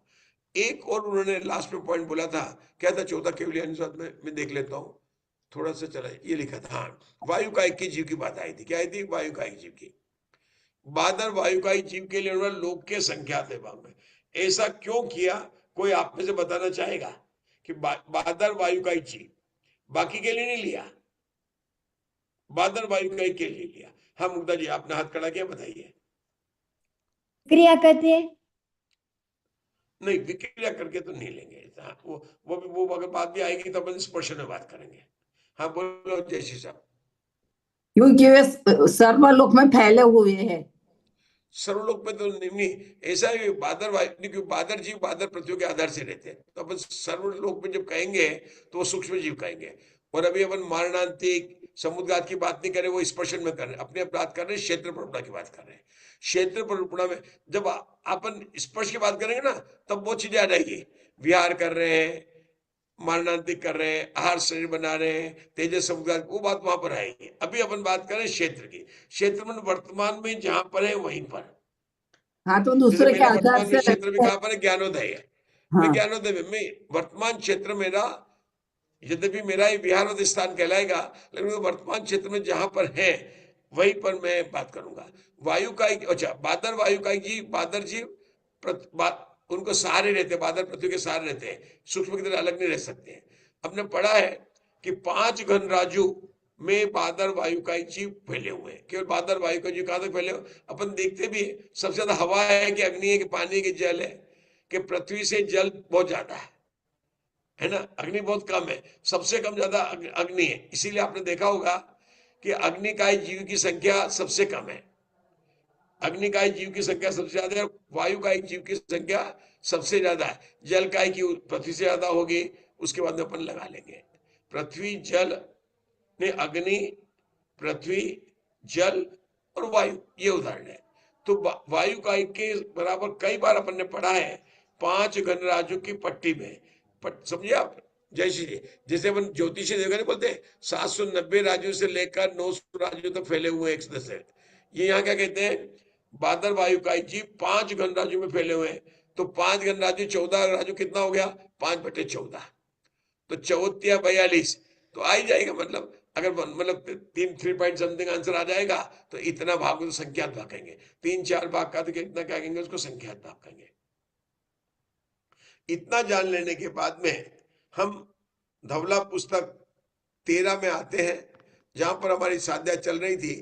एक और उन्होंने लास्ट में पॉइंट बोला था, क्या था? 14 केवली अनुसार में मैं देख लेता हूँ, थोड़ा सा चला, ये लिखा था, हाँ, वायु का एक जीव की बात आई थी। क्या आई थी? वायु का एक जीव की। बादर वायु का जीव के लिए उन्होंने लोक के संख्यात भाग में ऐसा क्यों किया? कोई आप में से बताना चाहेगा कि बादर वायु का जीव बाकी के लिए नहीं लिया, बादर वायु का के लिए लिया? हाँ मुग्धा जी, आपने हाथ खड़ा किया, बताइए। क्रिया करते हैं। नहीं, विक्रिया करके तो नहीं लेंगे। हाँ, वो अगर बात भी आएगी तो अपन स्पर्श में बात करेंगे। हाँ बोलो जयश्री साहब। क्योंकि वे सर्वलोक में फैले हुए हैं। सर्वलोक में तो नहीं, ऐसा ही बादर वायु, क्योंकि बादर जीव बादर पृथ्वी के आधार से रहते हैं, तो अपन सर्वलोक में जब कहेंगे तो वो सूक्ष्म जीव कहेंगे। और अभी अपन मारणांतिक समुद्घात की बात नहीं करें, वो स्पर्शन में कर रहे हैं, अपने बात कर रहे हैं, क्षेत्र परिरूपणा की बात कर रहे हैं। क्षेत्र परिरूपणा में जब अपन स्पर्श की बात करेंगे ना, तब वो चीजें आ जाएगी। विहार कर रहे हैं, मारणांतिक कर रहे हैं, आहार शरीर बना रहे हैं, तेजस समुद्घात, वो बात वहां पर आएगी। अभी अपन बात करें क्षेत्र की। क्षेत्र में वर्तमान में जहां पर है वहीं पर। हाँ, तो दूसरे के मेरा आधार वर्तमान में से क्षेत्र भी कहां पर है? ज्ञानोदय है। मैं हाँ, ज्ञानोदय में, मैं वर्तमान क्षेत्र मेरा, यद्यपि मेरा ही विहार स्थान कहलाएगा, लेकिन वर्तमान क्षेत्र में जहां पर है वहीं पर मैं बात करूंगा। वायु का, अच्छा, बादर वायु का जी, बादर जीव उनको सहारे रहते हैं, बादर पृथ्वी के सहारे रहते हैं, सूक्ष्म की तरह अलग नहीं रह सकते हैं। हमने पढ़ा है कि 5 घन राजू में बादर वायु का जीव फैले हुए हैं। केवल बादर वायु का जीव कहां तक फैले हुए? अपन देखते भी सबसे ज्यादा हवा है कि अग्नि है कि पानी कि जल है, कि पृथ्वी से जल बहुत ज्यादा है ना, अग्नि बहुत कम है। सबसे कम ज्यादा अग्नि है, इसीलिए आपने देखा होगा कि अग्नि का जीव की संख्या सबसे कम है। अग्नि का जीव की संख्या सबसे ज्यादा है, वायु का जीव की संख्या सबसे ज्यादा है। जल का की पृथ्वी से ज्यादा होगी, उसके बाद में अपन लगा लेंगे पृथ्वी, जल ने, अग्नि, पृथ्वी, जल और वायु, ये उदाहरण है। तो वायु का के बराबर कई बार अपन ने पढ़ा है 5 घन राजू की पट्टी में। समझिए आप जयश्री जी, जैसे अपन ज्योतिषी देखा नहीं बोलते 790 राज्यों से लेकर 900 राज्यों तक फैले हुए एक सदस्य। ये यहाँ क्या कहते हैं? बादर वायु का जीव 5 घन राज्यों में फैले हुए हैं। तो 5 घन राज्य 14 राज्य कितना हो गया? 5/14, तो 14/42 तो आ ही जाएगा। मतलब अगर मतलब 3 पॉइंट समथिंग आंसर आ जाएगा तो इतना भाग तो संख्यात भाग कहेंगे। 3-4 भाग का तो कितना क्या कहेंगे? उसको संख्यात भाग कहेंगे। इतना जान लेने के बाद में हम धवला पुस्तक 13 में आते हैं, जहां पर हमारी साध्या चल रही थी,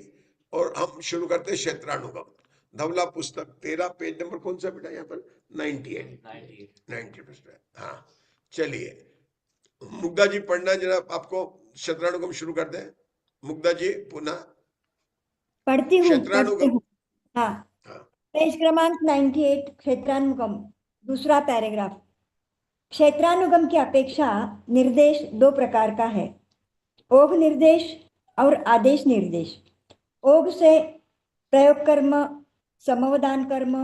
और हम शुरू करते हैं क्षेत्रानुगम। धवला पुस्तक 13, पेज नंबर कौन सा बेटा? यहाँ पर 90। हाँ चलिए, मुग्धा जी पढ़ना जरा, आपको क्षेत्रानुगम शुरू कर दें। मुग्धा जी पुनः पढ़ती हूँ। क्षेत्रानुगम। हाँ, हाँ, पेज क्रमांक 98, क्षेत्रानुगम, दूसरा पैराग्राफ। क्षेत्रानुगम की अपेक्षा निर्देश 2 प्रकार का है, ओघ निर्देश और आदेश निर्देश। ओघ से प्रयोग कर्म, समवदान कर्म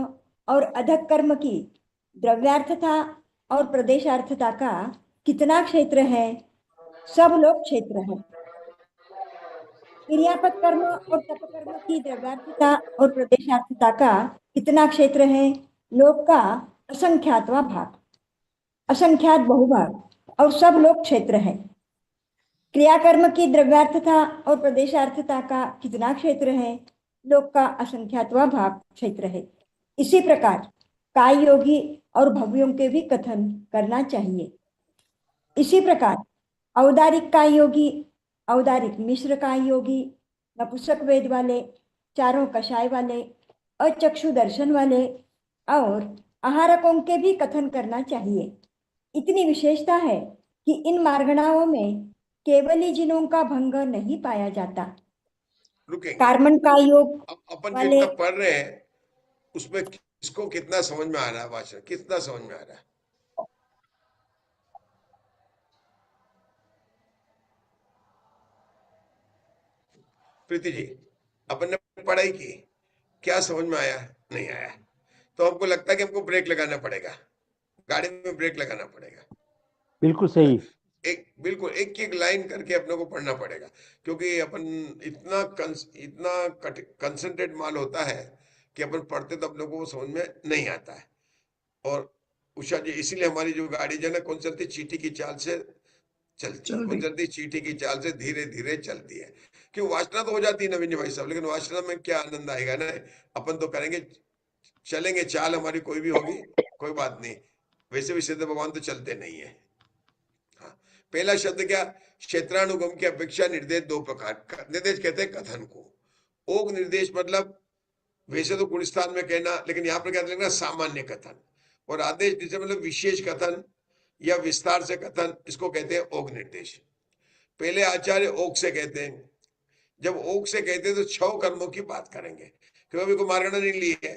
और अधक कर्म की द्रव्यार्थता और प्रदेशार्थता का कितना क्षेत्र है? सब लोग क्षेत्र है। क्रियापद कर्म और तप कर्म की द्रव्यार्थता और प्रदेशार्थता का कितना क्षेत्र है? लोक का असंख्यातवां भाग, असंख्यात बहुभाग, और सब लोग क्षेत्र है। क्रियाकर्म की द्रव्यार्थता और प्रदेशार्थता का कितना क्षेत्र है? लोक का असंख्यातवां भाग क्षेत्र है। इसी प्रकार काय योगी और भव्यों के भी कथन करना चाहिए। इसी प्रकार औदारिक काय योगी, औदारिक मिश्र काय योगी, नपुंसक वेद वाले, चारों कषाय वाले, अचक्षु दर्शन वाले और आहारकों के भी कथन करना चाहिए। इतनी विशेषता है कि इन मार्गणाओं में केवली जिनों का भंग नहीं पाया जाता। रुकेंगे, कार्बन का योग अपन जो वाले इतना पढ़ रहे हैं उसमें किसको कितना समझ में आ रहा है? भाषण कितना समझ में आ रहा है? प्रीति जी, अपन ने पढ़ाई की, क्या समझ में आया? नहीं आया तो हमको लगता है कि हमको ब्रेक लगाना पड़ेगा, गाड़ी में ब्रेक लगाना पड़ेगा। बिल्कुल सही। बिल्कुल एक एक लाइन करके अपने को पढ़ना पड़ेगा, क्योंकि अपन इतना कंसंट्रेट माल होता है कि अपन पढ़ते तो अपने को समझ में नहीं आता है। और उषा जी, इसीलिए हमारी जो गाड़ी जो है ना, कौन चलती, चींटी की चाल से चलती है, कौन चलती, चींटी की चाल से धीरे धीरे चलती है। क्यों? वासना तो हो जाती है नवीन जी भाई साहब, लेकिन वासना में क्या आनंद आएगा ना? अपन तो करेंगे, चलेंगे, चाल हमारी कोई भी होगी, कोई बात नहीं। वैसे भी सिद्ध भगवान तो चलते नहीं है। हाँ, पहला शब्द क्या? क्षेत्रानुगम की अपेक्षा निर्देश दो प्रकार। निर्देश कहते हैं कथन को। ओग निर्देश मतलब वैसे तो गुण स्थान में कहना, लेकिन यहाँ पर क्या लिखना? सामान्य कथन। और आदेश जिसे मतलब विशेष कथन या विस्तार से कथन, इसको कहते हैं ओग निर्देश। पहले आचार्य ओग से कहते हैं। जब ओग से कहते हैं तो 6 कर्मों की बात करेंगे, क्योंकि अभी कोई मार्गणा नहीं ली है,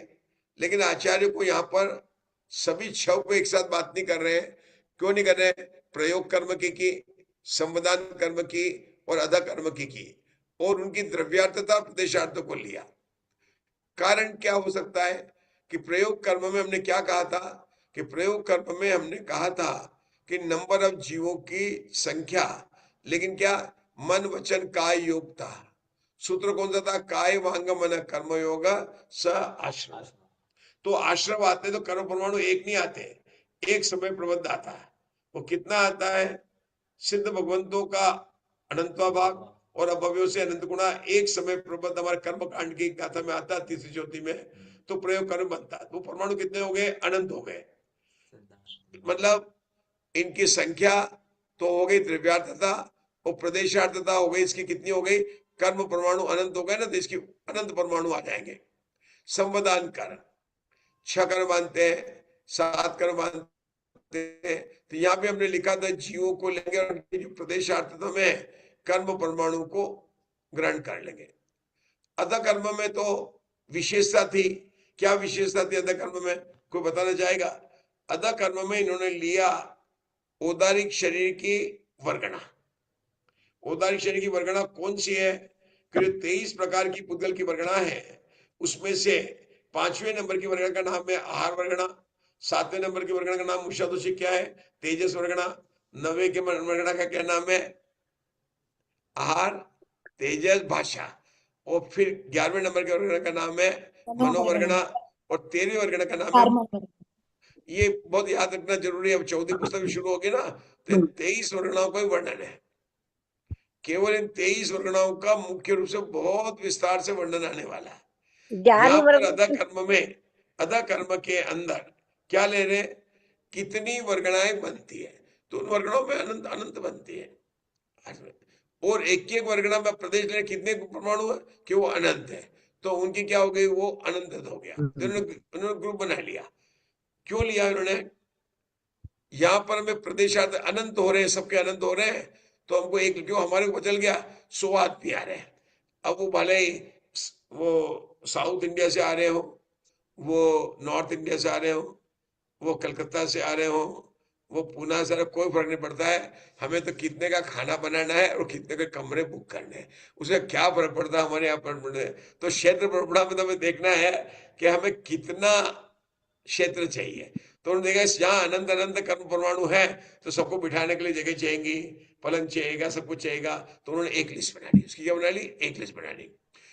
लेकिन आचार्य को यहाँ पर सभी 6 को एक साथ बात नहीं कर रहे हैं। क्यों नहीं कर रहे हैं? प्रयोग कर्म की, संवदान कर्म की और अधा कर्म की, और उनकी द्रव्यार्थता प्रदेशार्थ को लिया। कारण क्या हो सकता है कि प्रयोग कर्म में हमने क्या कहा था? कि प्रयोग कर्म में हमने कहा था कि नंबर ऑफ जीवों की संख्या, लेकिन क्या? मन वचन काय योग था। सूत्र कौन सा था? काय वांग मन कर्म योग स आश्रम। तो आश्रम आते तो कर्म परमाणु एक नहीं आते, एक समय प्रबंध आता है। वो कितना आता है? सिद्ध भगवंतों का अनंतवा भाग और अभव्यों से अनंत गुणा एक समय प्रबंध हमारे कर्म कांड की गाथा में आता है, तीसरी ज्योति में। तो प्रयोग कर्म बनता है। वो परमाणु कितने हो गए? अनंत हो गए। मतलब इनकी संख्या तो हो गई द्रव्यार्थता, और प्रदेशार्थता हो गई। इसकी कितनी हो गई? कर्म परमाणु अनंत हो गए ना, तो इसकी अनंत परमाणु आ जाएंगे। संवदान कर्म 6 कर्म मानते हैं, 7 कर्म मानते हैं। तो यहाँ पे हमने लिखा था जीवों को लेंगे और जो प्रदेशार्थता में कर्म परमाणु को ग्रहण कर लेंगे। अध कर्म में तो विशेषता थी। क्या विशेषता थी अध कर्म में? कोई बताना चाहेगा? अध कर्म में इन्होंने लिया औदारिक शरीर की वर्गणा। औदारिक शरीर की वर्गणा कौन सी है? कि 23 प्रकार की पुद्गल की वर्गणा है, उसमें से 5वें नंबर की वर्गणा का नाम है आहार वर्गणा। 7वें नंबर की वर्गणा का नाम मुषादोषी क्या है? तेजस वर्गणा। 9वें के वर्गणा का क्या नाम है? आहार, तेजस, भाषा। और फिर 11वें नंबर के वर्गणा का नाम है मनोवर्गणा, और 13वें वर्गणा का नाम है, ये बहुत याद रखना जरूरी है। अब 14वीं पुस्तक शुरू होगी ना, तो 23 वर्गणाओं का वर्णन है। केवल इन 23 वर्गणाओं का मुख्य रूप से बहुत विस्तार से वर्णन आने वाला है। यहाँ पर अधा कर्म में, अधा कर्म के अंदर क्या ले रहे? कितनी वर्गणाएं बनती है? तो उन वर्गणों में अनंत अनंत बनती है। और एक एक वर्गणा में प्रदेश ले कितने परमाणु है कि वो अनंत है, तो उनकी क्या हो गई? वो अनंत हो गया। तो उन्होंने ग्रुप बना लिया। क्यों लिया उन्होंने? यहाँ पर हमें प्रदेशार्थ अनंत हो रहे हैं, सबके अनंत हो रहे हैं, तो हमको एक क्यों हमारे को बचल गया 100 आदमी आ रहे हैं। अब वो भले ही वो साउथ इंडिया से आ रहे हो, वो नॉर्थ इंडिया से आ रहे हो, वो कलकत्ता से आ रहे हो, वो पूना से, कोई फर्क नहीं पड़ता है। हमें तो कितने का खाना बनाना है और कितने के कमरे बुक करने हैं, उससे क्या फर्क पड़ता है हमारे यहाँ पर। तो क्षेत्र परपड़ा में तो हमें देखना है कि हमें कितना क्षेत्र चाहिए। तो उन्होंने देखा जहाँ अनंत अनंत कर्म परमाणु है तो सबको बिठाने के लिए जगह चाहिएगी, पलंग चाहिएगा, सब कुछ चाहिएगा। तो उन्होंने एक लिस्ट बना ली। उसकी क्या बना ली? एक लिस्ट बना ली।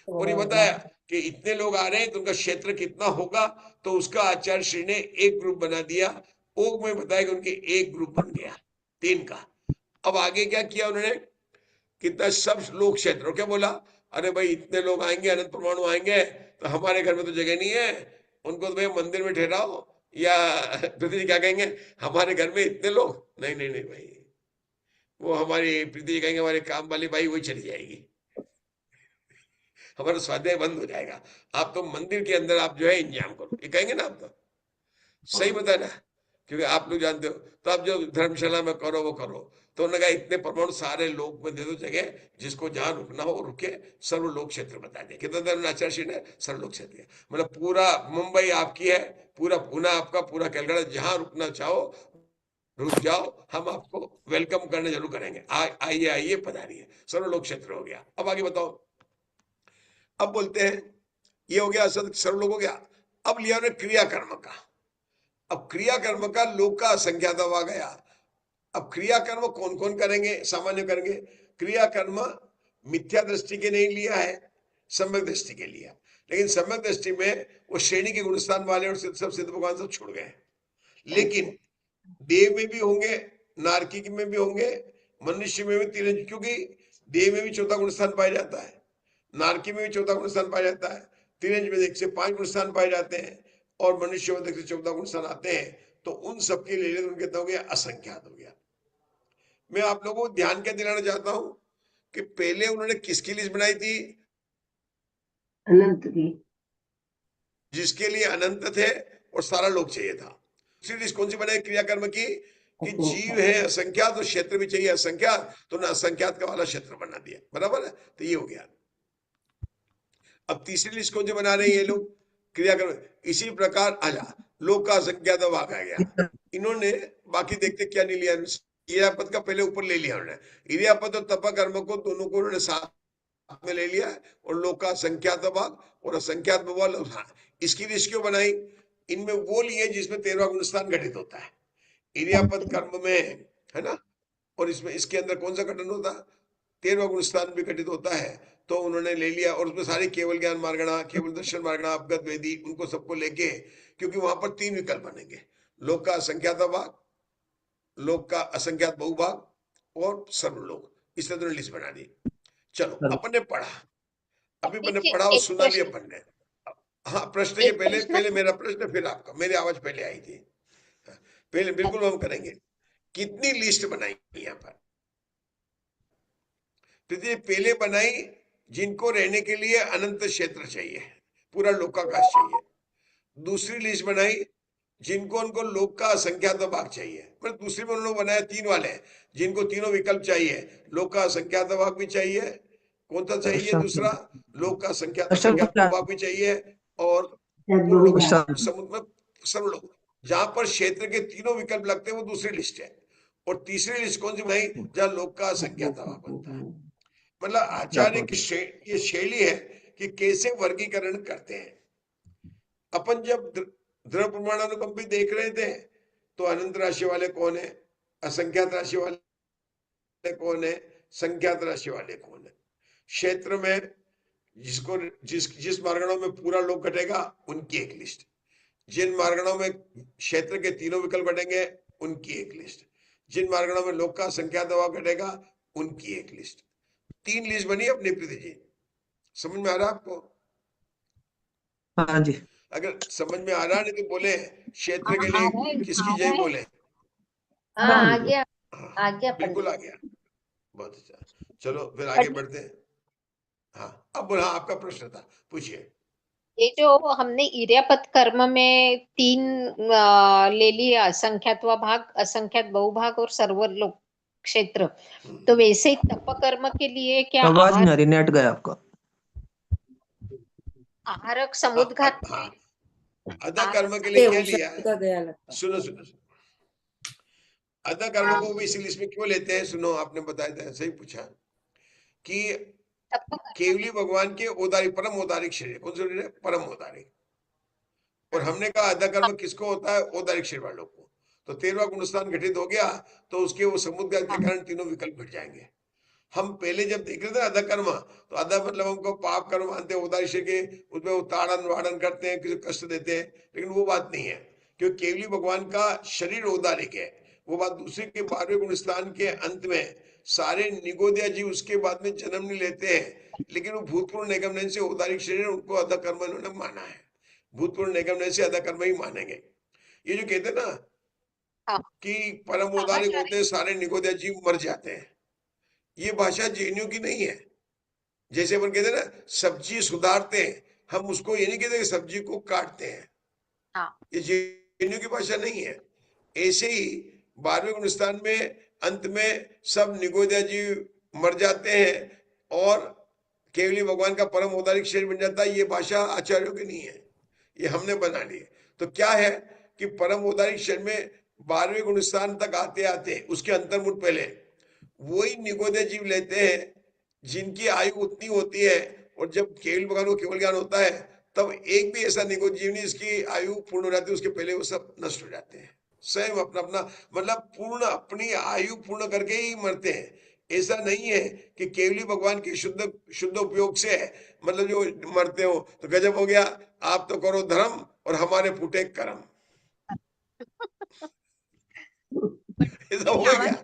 और ये बताया कि इतने लोग आ रहे हैं तो उनका क्षेत्र कितना होगा, तो उसका आचार्य श्री ने एक ग्रुप बना दिया। ओग में बताया कि उनके एक ग्रुप बन गया 3 का। अब आगे क्या किया उन्होंने? कितना सब लोक क्षेत्र। और क्या बोला, अरे भाई इतने लोग आएंगे, अनंत परमाणु आएंगे, तो हमारे घर में तो जगह नहीं है, उनको तो भाई मंदिर में ठहराओ। या पृथ्वी क्या कहेंगे, हमारे घर में इतने लोग, नहीं नहीं नहीं भाई, वो हमारी पृथ्वी कहेंगे हमारे काम वाली भाई वही चली जाएगी, हमारा स्वाध्याय बंद हो जाएगा, आप तो मंदिर के अंदर आप जो है इंतजाम करो, ये कहेंगे ना। आप तो सही बता ना, क्योंकि आप लोग जानते हो, तो आप जो धर्मशाला में करो वो करो। तो उन्होंने कहा इतने परमाणु सारे लोक में दे दो जगह, जिसको जहां रुकना हो रुके, सर्वलोक क्षेत्र बता दिया। कितना धर्माचार्य ने सर्वलोक क्षेत्र दिया, मतलब पूरा मुंबई आपकी है, पूरा पुणे आपका, पूरा कलकत्ता, जहां रुकना चाहो रुक जाओ, हम आपको वेलकम करने जरूर करेंगे, आइए आइए पधारिए, सर्वलोक क्षेत्र हो गया। अब आगे बताओ, अब बोलते हैं ये हो गया सर्वलोक हो गया। अब लिया उन्हें क्रियाकर्म का। अब क्रियाकर्म का लोक का असंख्यातम आ गया। अब क्रियाकर्म कौन कौन करेंगे, सामान्य करेंगे। क्रियाकर्म मिथ्या दृष्टि के नहीं लिया है, सम्यक दृष्टि के लिया, लेकिन सम्यक दृष्टि में वो श्रेणी के गुणस्थान वाले और सब सिद्ध भगवान सब छुड़ गए। लेकिन देव में भी होंगे, नारकी में भी होंगे, मनुष्य में भी तीन, क्योंकि देव में भी चौथा गुणस्थान पाया जाता है, नारकी में भी चौथा गुणस्थान पाया जाता है, तिरंज में 1 से 5 गुणस्थान पाए जाते हैं, और मनुष्य में 1 से 14 गुणस्थान आते हैं। तो उन सबके ले लेते उनके हो गया असंख्यात हो गया। मैं आप लोगों को ध्यान क्या दिलाना चाहता हूं कि पहले उन्होंने किसकी लिस्ट बनाई थी, अनंत की, जिसके लिए अनंत थे और सारा लोक चाहिए था। दूसरी लिस्ट कौन सी बनाई क्रियाकर्म की, कि जीव है असंख्यात और क्षेत्र भी चाहिए असंख्यात, तो ना असंख्यात का वाला क्षेत्र बना दिया, बराबर है। तो ये हो गया। अब तीसरी लिस्ट कौन सी बना रहे हैं ये लोग, क्रियाकर्म। इसी प्रकार आजा लोक का असंख्यात भाग आ गया। इन्होंने बाकी देखते क्या नहीं लिया, इरियापद का पहले ऊपर ले लिया उन्होंने, इरियापद और तप कर्म को दोनों को उन्होंने साथ में ले लिया, और लोक का असंख्यात भाग और असंख्यात भाग। हाँ, इसकी लिस्ट क्यों बनाई, इनमें वो लिए जिसमें 13वां गुणस्थान घटित होता है, इरियापद कर्म में, है ना। और इसमें इसके अंदर कौन सा घटन होता है, 13वां गुणस्थान भी घटित होता है, तो उन्होंने ले लिया। और उसमें सारी केवल ज्ञान मार्गणा, केवल दर्शन मार्गणा, अवगत वेदी, उनको सबको लेके, क्योंकि वहां पर 3 विकल्प बनेंगे, लोक का असंख्यात भाग, लोक का असंख्यात बहुभाग और सर्वलोक, इस तरह उन्होंने लिस्ट बना दी। चलो अपन ने पढ़ा, अभी मैंने पढ़ा और सुना भी अपन ने। हाँ, प्रश्न के पहले मेरा प्रश्न, फिर आपका, मेरी आवाज पहले आई थी, पहले बिल्कुल हम करेंगे। कितनी लिस्ट बनाई यहाँ पर, पहले बनाई जिनको रहने के लिए अनंत क्षेत्र चाहिए, पूरा लोकाकाश चाहिए। दूसरी लिस्ट बनाई जिनको उनको लोक का असंख्यात भाग चाहिए, पर दूसरी में उन्होंने बनाया 3 वाले जिनको तीनों विकल्प चाहिए, लोक का असंख्यात भाग भी चाहिए, कौन सा चाहिए दूसरा, लोक का असंख्यात भाग भी चाहिए, और समुद्र में सर्वलोक, जहां पर क्षेत्र के तीनों विकल्प लगते हैं, वो दूसरी लिस्ट है। और तीसरी लिस्ट कौन सी बनाई, जहां लोक का असंख्यात भाग बनता है। मतलब आचार्य की ये शैली है कि कैसे वर्गीकरण करते हैं। अपन जब द्रव्य प्रमाणानुगम भी देख रहे थे, तो अनंत राशि वाले कौन है, असंख्यात राशि वाले कौन है, संख्यात राशि वाले कौन है, क्षेत्र में जिसको जिस मार्गणों में पूरा लोक घटेगा उनकी एक लिस्ट, जिन मार्गणों में क्षेत्र के तीनों विकल्प घटेंगे उनकी एक लिस्ट, जिन मार्गणों में लोक का संख्यात भाग घटेगा उनकी एक लिस्ट। 3 लिस्ट बनी अपनी प्रीति जी, समझ में आ रहा है आपको? हाँ जी। अगर समझ में आ रहा नहीं तो बोले, क्षेत्र के लिए किसकी जय बोले। हाँ आ गया, आ गया, बिल्कुल आ गया, बहुत अच्छा। चलो फिर आगे बढ़ते हैं। हाँ, अब बोला, आपका प्रश्न था, पूछिए। ये जो हमने इर्यापत कर्म में 3 ले लिया, असंख्यात भाग, असंख्यात बहुभाग और सर्वलोक क्षेत्र, तो वैसे ही तप कर्म के लिए क्या आवाज नहीं आ रही, नेट गया आपका। आहारक समुद्घात, अदा कर्म के लिए क्या लिया, सुनो सुनो, अदा कर्म को भी इसी लिस्ट में क्यों लेते हैं, सुनो, आपने बताया था, सही पूछा, कि केवली भगवान के औदारिक, परम औदारिक शरीर, कौन से शरीर है, परम औदारिक। और हमने कहा अदा कर्म किसको होता है, औदारिक शरीर वालों को। तो 13वां गुणस्थान घटित हो गया, तो उसके वो समुद्र के कारण तीनों विकल्प घट जाएंगे। हम पहले जब देख रहे थे अदा कर्म, तो अदा मतलब हमको पाप कर्म मानते हैं, औदारिक शरीर के, उसमें वो ताड़न वाड़न करते हैं, किसी कष्ट देते हैं, लेकिन वो बात नहीं है, क्योंकि केवली भगवान का शरीर औदारिक है। वो बात दूसरे के 12वें गुणस्थान के अंत में सारे निगोदिया जीव उसके बाद में जन्म नहीं लेते हैं, लेकिन वो भूतपूर्व निगमन से औदारिक शरीर उनको अधा कर्म इन्होंने माना है, भूतपूर्व निगमन से अधा कर्म ही मानेंगे। ये जो कहते हैं ना कि परम औदारिक होते हैं, सारे निगोदिया जीव मर जाते हैं, ये भाषा जैनियों की नहीं है। जैसे अपन कहते हैं ना सब्जी सुधारते हैं, हम उसको ये नहीं कहते कि सब्जी को काटते हैं, ये जैनियों की भाषा नहीं है। ऐसे ही 12वें गुणस्थान में अंत में सब निगोदिया जीव मर जाते हैं और केवली भगवान का परम औदारिक शरीर बन जाता है, ये भाषा आचार्यों की नहीं है, ये हमने बना ली है। तो क्या है कि परम औदारिक शरीर में 12वें गुणस्थान तक आते आते उसके अंतर्मुख पहले वही निगोदिया जीव लेते हैं जिनकी आयु उतनी होती है, और जब केवल भगवान को केवल ज्ञान होता है तब एक भी ऐसा निगोद जीव नहीं जिसकी आयु पूर्ण हो जाती है, उसके पहले वो सब नष्ट हो जाते हैं, स्वयं अपना अपना मतलब पूर्ण अपनी आयु पूर्ण करके ही मरते हैं। ऐसा नहीं है कि केवली भगवान के शुद्ध शुद्ध उपयोग से मतलब जो मरते हो तो गजब हो गया, आप तो करो धर्म और हमारे फूटे कर्म, ऐसा हो गया।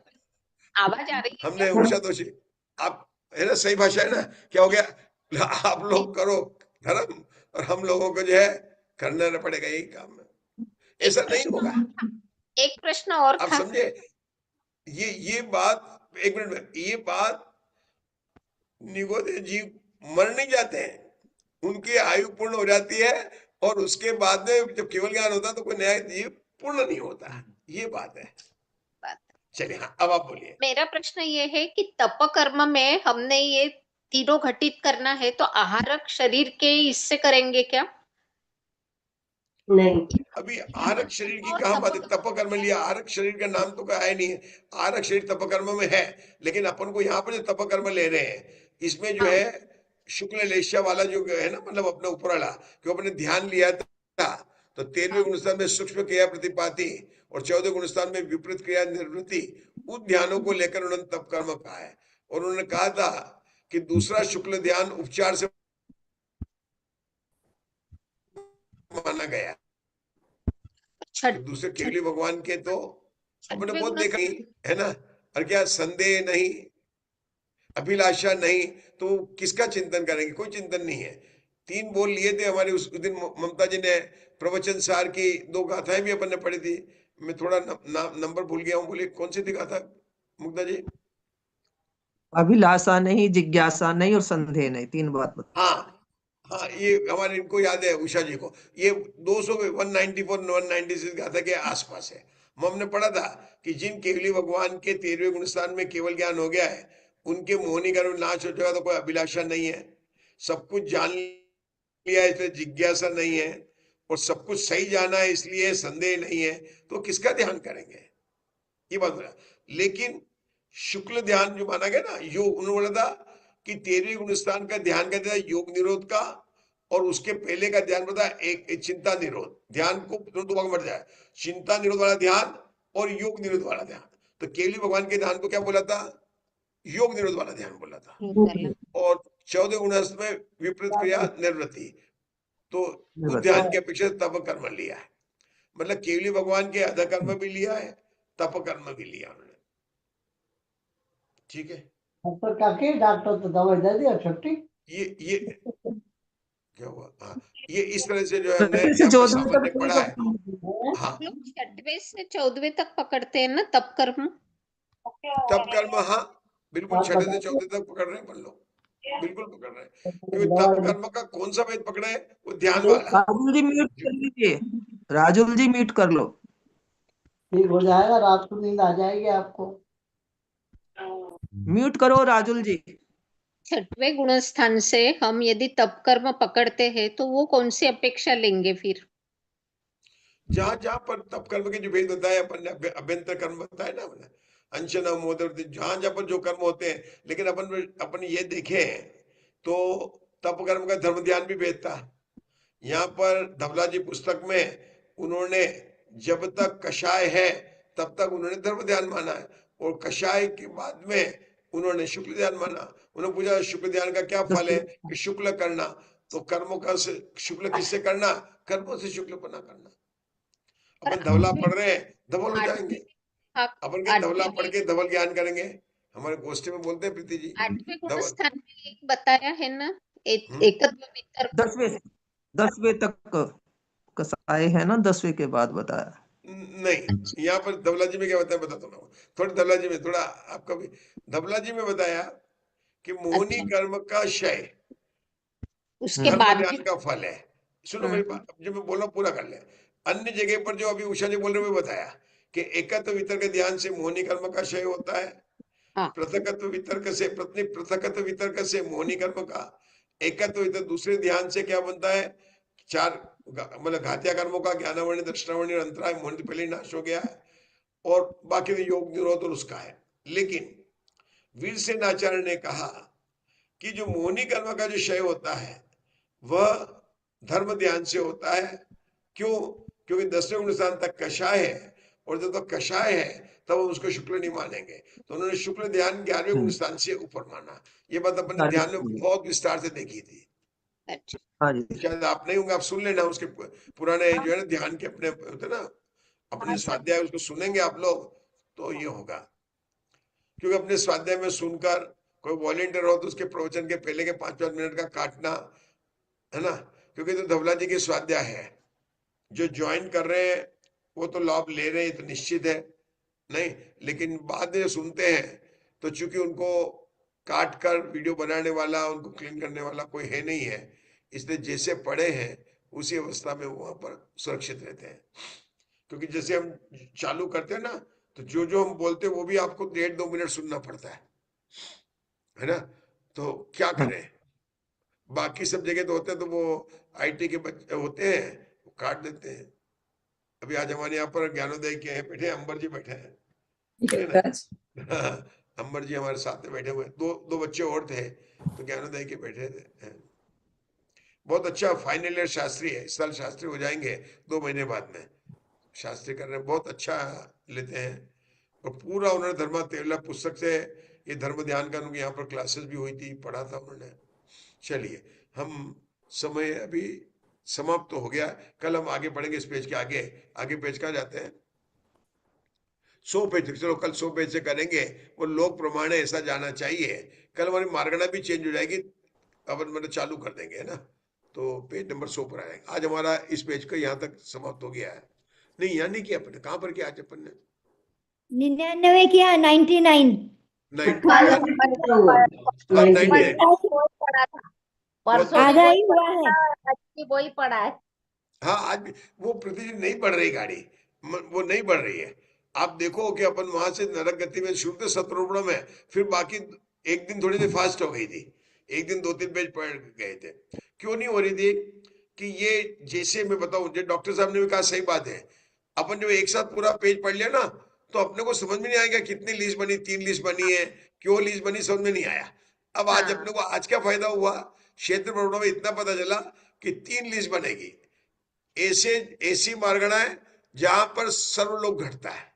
आवाज आ रही है हमने उषा दोषी, आप है ना, सही भाषा है ना, क्या हो गया, आप लोग करो धर्म और हम लोगों को जो है करना न पड़ेगा यही काम, ऐसा नहीं होगा। एक प्रश्न और आप था। समझे ये बात, एक मिनट में, ये बात निगोदिया जीव मर नहीं जाते हैं, उनकी आयु पूर्ण हो जाती है और उसके बाद में जब केवल ज्ञान होता है तो कोई नया जीव पूर्ण नहीं होता, ये बात है। चलिए हाँ, अब आप बोलिए। मेरा प्रश्न ये है कि तप कर्म में हमने ये तीनों घटित करना है, तो आहारक शरीर के इससे करेंगे क्या? नहीं, अभी आरक शरीर की कहाँ बात है, तप कर्म लिया, आरक शरीर का नाम तो आया नहीं है, आरक शरीर तप कर्म में है, लेकिन अपन को यहाँ पर जो तप कर्म ले रहे हैं इसमें जो है शुक्ल लेशा वाला जो है ना, मतलब अपना ऊपर वाला जो अपने ध्यान लिया था, तो 13वें गुणस्थान में सूक्ष्म क्रिया प्रतिपाति और 14वें गुणस्थान में विपरीत क्रिया निवृत्ति, उन ध्यानों को लेकर उन्होंने तप कर्म कहा है। और उन्होंने कहा था कि दूसरा शुक्ल ध्यान उपचार से माना गया, तो दूसरे केवली भगवान के तो अपने बहुत देखा ही है ना, और क्या संदेह नहीं, अभिलाषा नहीं, तो किसका चिंतन करेंगे, कोई चिंतन नहीं है। 3 बोल लिए थे हमारे उस दिन ममता जी ने प्रवचन सार की 2 गाथाएं भी अपन ने पढ़ी थी, मैं थोड़ा नंबर भूल गया हूँ, बोलिए कौन सी थी गाथा मुग्धा जी? अभिलाषा नहीं, जिज्ञासा नहीं और संदेह नहीं, 3 बात बता। हाँ, ये हमारे इनको याद है उषा जी को, ये 194 196 गाथा के आसपास है। हमने पढ़ा था कि जिन केवली भगवान के 13वें गुणस्थान में केवल ज्ञान हो गया है उनके मोहनी कर्म नाश हो जाएगा, तो कोई अभिलाषा नहीं है, सब कुछ जान लिया इसलिए जिज्ञासा नहीं है, और सब कुछ सही जाना है इसलिए संदेह नहीं है, तो किसका ध्यान करेंगे, ये बात बोला। लेकिन शुक्ल ध्यान जो माना गया ना, योग, उन्होंने बोला था कि 13वें गुणस्थान का ध्यान कहते हैं योग निरोध का, और उसके पहले का ध्यान बताया एक चिंता निरोध, ध्यान को दो भाग में जाए, चिंता निरोध वाला ध्यान और योग निरोध वाला ध्यान। तो केवली भगवान के ध्यान को क्या बोला था, योग निरोध वाला ध्यान बोला था। और 14वें गुणस्थ में विपरीत क्रिया निवृत्ति, तो उस ध्यान की अपेक्षा तप कर्म लिया है, मतलब केवली भगवान के अध कर्म भी लिया है, तप कर्म भी लिया उन्होंने, ठीक है। डॉक्टर काके, डॉक्टर तो दवाई दे दिया छुट्टी, ये क्या हुआ, हाँ, ये इस तरह से जो है हमने यहाँ पर सामान्य पढ़ा है। हाँ, 6वें से 14वें तक पकड़ते हैं ना तप कर्म? तप कर्म, हाँ बिल्कुल 6 से 14 तक पकड़ रहे हैं अपन लोग, बिल्कुल पकड़ रहे हैं, क्योंकि तप कर्म का कौन सा वेद पकड़े है, वो ध्यान वाला। राजुल जी म्यूट कर लीजिए, राजुल जी म्यूट कर लो, ठीक हो जाएगा, रात को नींद आ जाएगी आपको। म्यूट करो राजुल जी। 6वें गुणस्थान से हम यदि तप कर्म पकड़ते हैं तो वो कौन सी अपेक्षा लेंगे फिर? जहां जहां पर तप कर्म के जो भेद बताए अपन ने, अभ्यंतर कर्म बताए ना अपने, अंशना मोदर, जहां जहां पर जो कर्म होते हैं, लेकिन अपन ये देखे तो तप कर्म का धर्म ध्यान भी भेद था। यहाँ पर धवला जी पुस्तक में उन्होंने जब तक कषाय है तब तक उन्होंने धर्म ध्यान माना है, और कषाय के बाद में उन्होंने शुक्ल ध्यान माना। उन्होंने पूछा शुक्ल ध्यान का क्या फल है, कि शुक्ल करना, तो कर्मों का शुक्ल किससे करना, कर्मों से शुक्ल पना करना। अपन धवला पढ़ रहे हैं, धवल हो जाएंगे, अपन के धवला पढ़ के धवल ज्ञान करेंगे, हमारे गोष्ठी में बोलते हैं प्रीति जी। 8वें गुणस्थान में एक बताया है ना, एकत्व वितर्क। 10वें तक कसाई है ना, 10वें के बाद बताया। नहीं, यहाँ पर धवला जी में क्या बताया, बताता हूँ थोड़ा। धवला जी में थोड़ा आपका भी, धवला जी में बताया कि मोहनी कर्म का क्षय उसके धर्म बाद ध्यान का फल है। सुनो मेरी बात, जो मैं बोल रहा हूँ पूरा कर ले। अन्य जगह पर जो अभी उषा जी बोल रहे हैं वो बताया कि एकत्व वितर्क ध्यान से मोहनी कर्म का क्षय होता है। पृथकत्व वितर्क से पृथकत्व वितर्क से मोहनी कर्म का, एकत्व वितर्क दूसरे ध्यान से क्या बनता है, चार मतलब घातिया कर्मों का, ज्ञानावर्ण, दर्शनावर्ण और अंतराय मोहन पहले ही नाश हो गया है, और बाकी तो योग निरोध और उसका है। लेकिन वीरसेन आचार्य ने कहा कि जो मोहनी कर्म का जो क्षय होता है वह धर्म ध्यान से होता है। क्यों? क्योंकि 10वें गुणस्थान तक कषाय है, और जब तक कषाय है तब हम उसको शुक्ल नहीं मानेंगे, तो उन्होंने शुक्ल ध्यान 11वें गुणस्थान से ऊपर माना। ये बात अपन ने ध्यान में बहुत विस्तार से देखी थी। शायद आप नहीं होंगे, आप सुन लेना उसके पुराने जो है ना ध्यान के अपने होते ना, अपने स्वाध्याय उसको सुनेंगे आप लोग तो ये होगा। क्योंकि अपने स्वाध्याय में सुनकर कोई वॉलेंटियर हो तो उसके प्रवचन के पहले के 5-5 मिनट का काटना है ना, क्योंकि तो धवला जी की स्वाध्याय है, जो ज्वाइन कर रहे हैं वो तो लाभ ले रहे हैं, तो निश्चित है नहीं, लेकिन बाद में सुनते हैं तो चूंकि उनको काट कर वीडियो बनाने वाला, उनको क्लीन करने वाला कोई है नहीं है, इसलिए जैसे पढ़े हैं उसी अवस्था में वहां पर सुरक्षित रहते हैं। क्योंकि जैसे हम चालू करते हैं ना, तो जो जो हम बोलते हैं वो भी आपको 1.5-2 मिनट सुनना पड़ता है ना, तो क्या करें। बाकी सब जगह तो होते हैं, तो वो आईटी के बच्चे होते हैं, वो काट देते हैं। अभी आज हमारे यहाँ पर ज्ञानोदय के हैं बैठे, अंबर जी बैठे हैं, अंबर जी हमारे साथ में बैठे हुए, दो बच्चे और थे, तो ज्ञानोदय के बैठे थे। बहुत अच्छा फाइनल ईयर शास्त्री है, इस साल शास्त्री हो जाएंगे 2 महीने बाद में, शास्त्री कर रहे हैं, बहुत अच्छा लेते हैं। और पूरा उन्होंने धर्म तेवला पुस्तक से ये धर्म ध्यान का उनके यहाँ पर क्लासेस भी हुई थी, पढ़ा था उन्होंने। चलिए, हम समय अभी समाप्त तो हो गया, कल हम आगे बढ़ेंगे इस पेज के आगे पेज कहाँ जाते हैं, 100 पेज। चलो कल 100 पेज से करेंगे, वो लोक प्रमाण है ऐसा जाना चाहिए। कल हमारी मार्गना भी चेंज हो जाएगी, अपन मतलब चालू कर देंगे, है ना, तो पेज नंबर 100 पर आएगा। आज हमारा इस पेज का यहाँ तक समाप्त हो गया है। नहीं, यहाँ नहीं किया अपन, कहाँ पर किया आज अपन ने? 99 किया, 99 आधा ही हुआ है। वही पड़ा है। हाँ, आज वो प्रतिदिन नहीं बढ़ रही गाड़ी, वो नहीं बढ़ रही है। आप देखो कि अपन वहां से नरक गति में शुरू थे सतरूपण में, फिर बाकी एक दिन थोड़ी सी फास्ट हो गई थी, एक दिन 2-3 पेज पढ़ गए थे। क्यों नहीं हो रही थी? कि ये जैसे मैं बताऊं, जो डॉक्टर साहब ने भी कहा सही बात है, अपन जो एक साथ पूरा पेज पढ़ लिया ना, तो अपने को समझ में नहीं आएगा कितनी लिस्ट बनी, 3 लिस्ट बनी है, क्यों लिस्ट बनी समझ में नहीं आया। अब आज अपने को आज क्या फायदा हुआ, क्षेत्र प्रमाण में इतना पता चला कि 3 लिस्ट बनेगी। ऐसी मार्गणाएं जहां पर सर्वलोक घटता है,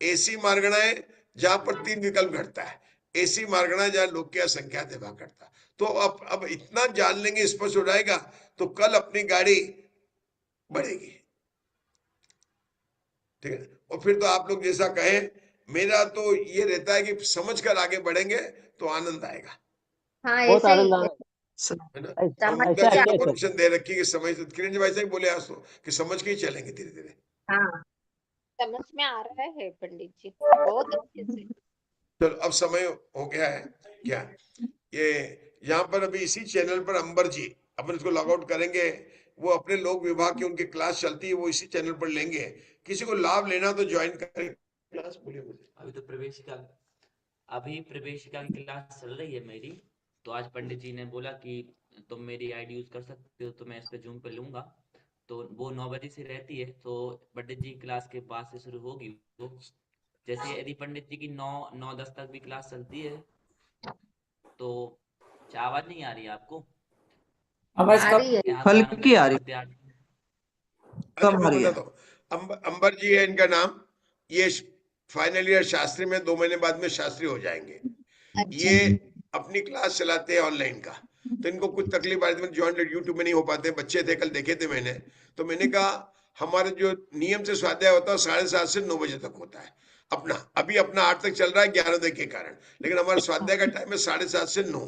ऐसी मार्गणाएं जहां पर 3 विकल्प घटता है, ऐसी मार्गणाएं जहां लोक की असंख्या विभाग घटता है। तो अब इतना जान लेंगे, स्पष्ट हो जाएगा, तो कल अपनी गाड़ी बढ़ेगी, ठीक है। और फिर तो आप लोग जैसा कहें, मेरा तो ये रहता है कि समझ कर आगे बढ़ेंगे तो आनंद आएगा। हाँ, बहुत ऐसे ही आनंद आ है। है ना। ऐसा और मुक्ता जी ऐसा को ऐसा परमिशन दे रखी है कि समय से, किरण जी भाई साहब बोले आज तो कि समझ के ही चलेंगे धीरे धीरे। हाँ, समझ में आ रहा है पंडित जी, बहुत अच्छे से। चलो, अब समय हो गया है क्या, ये यहाँ पर अभी इसी चैनल पर अंबर जी, अपन इसको लॉग आउट करेंगे, वो अपने लोक विभाग की उनकी क्लास चलती है, वो इसी चैनल पर लेंगे। किसी को लाभ लेना तो ज्वाइन करें क्लास। बोलिए मुझे। अभी प्रवेशिका की क्लास चल रही है मेरी, तो आज पंडित जी ने बोला कि तुम मेरी आईडी यूज कर सकते हो, तो मैं इस पे जूम पे लूंगा। तो वो 9 बजे से रहती है, तो पंडित जी क्लास के बाद से शुरू होगी वो। जैसे यदि पंडित जी की 9-10 तक भी क्लास चलती है, तो आवाज नहीं आ रही है आपको? आवाज आ कम रही है। हल्की आ रही, अच्छा, कम मैं आ रही है। बताता हूँ, अंबर जी है इनका नाम, ये फाइनल ईयर शास्त्री में 2 महीने बाद में शास्त्री हो जाएंगे। ये अपनी क्लास चलाते हैं ऑनलाइन का, तो इनको कुछ तकलीफ आ रही थी, ज्वाइन यूट्यूब में नहीं हो पाते, बच्चे थे, कल देखे थे मैंने, तो मैंने कहा हमारे जो नियम से स्वाध्याय होता है 7:30 से 9 बजे तक होता है, अपना अभी अपना 8 तक चल रहा है ज्ञानोदय के कारण, लेकिन हमारा स्वाध्याय का टाइम है 7:30 से 9।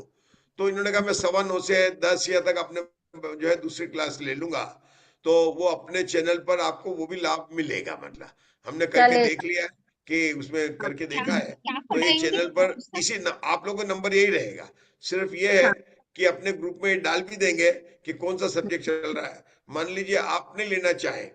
तो इन्होंने कहा मैं 9:15 से 10 या तक अपने जो है दूसरी क्लास ले लूंगा, तो वो अपने चैनल पर आपको वो भी लाभ मिलेगा। मतलब हमने करके चलेगा। देख लिया है कि उसमें करके क्या देखा है। क्या तो ये पढ़ाएंगे चैनल पर इसी आप लोगों का नंबर यही रहेगा, सिर्फ ये है कि अपने ग्रुप में डाल भी देंगे कि कौन सा सब्जेक्ट चल रहा है। मान लीजिए आपने लेना चाहे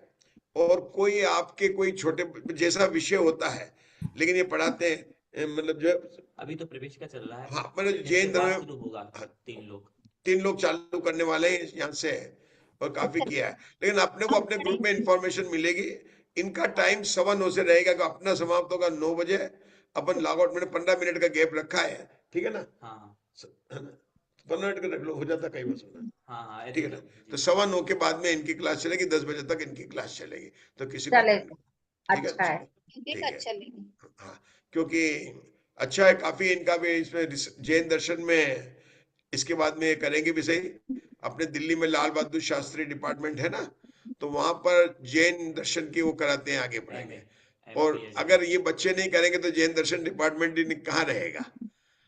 और कोई आपके कोई छोटे जैसा विषय होता है, लेकिन ये पढ़ाते हैं मतलब जो अभी तो प्रवेश का चल रहा है। हाँ मतलब इसके जैन बाद धर्म शुरू होगा। हाँ, 3 लोग 3 लोग चालू करने वाले हैं यहाँ से, और काफी किया है। लेकिन अपने को अपने ग्रुप में इंफॉर्मेशन मिलेगी। इनका टाइम 9:15 से रहेगा, कि अपना समाप्त होगा 9 बजे। अपन लॉग आउट, मैंने 15 मिनट का गैप रखा है, ठीक है ना? हाँ 15 मिनट का रख लो, हो जाता कई बार सुना, हाँ ठीक है ना? तो 9:15 के बाद में इनकी क्लास चलेगी, 10 बजे तक इनकी क्लास चलेगी, तो किसी को चलेगा। ठीक है, अच्छा है। ठीक है। चलेगा। हाँ, क्योंकि अच्छा है काफी, इनका भी इसमें जैन दर्शन में इसके बाद में करेंगे भी सही। अपने दिल्ली में लाल बहादुर शास्त्री डिपार्टमेंट है ना, तो वहां पर जैन दर्शन की वो कराते हैं, आगे पढ़ेंगे। और अगर ये बच्चे नहीं करेंगे तो जैन दर्शन डिपार्टमेंट ही कहाँ रहेगा?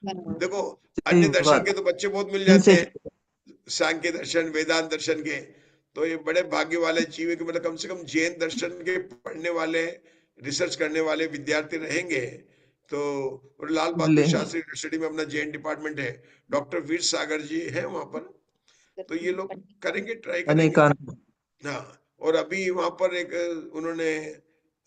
देखो सही अन्य दर्शन बात के तो बच्चे बहुत मिल इनसे जाते हैं, सांख्य दर्शन, वेदांत दर्शन के, तो ये बड़े भाग्य वाले जीव कि मतलब कम से कम जैन दर्शन के पढ़ने वाले, रिसर्च करने वाले विद्यार्थी रहेंगे। तो और लाल बहादुर लेंगे शास्त्री यूनिवर्सिटी में अपना जैन डिपार्टमेंट है, डॉक्टर वीर सागर जी है वहां पर, तो ये लोग करेंगे, ट्राई करेंगे। अनेकान हाँ, और अभी वहां पर एक उन्होंने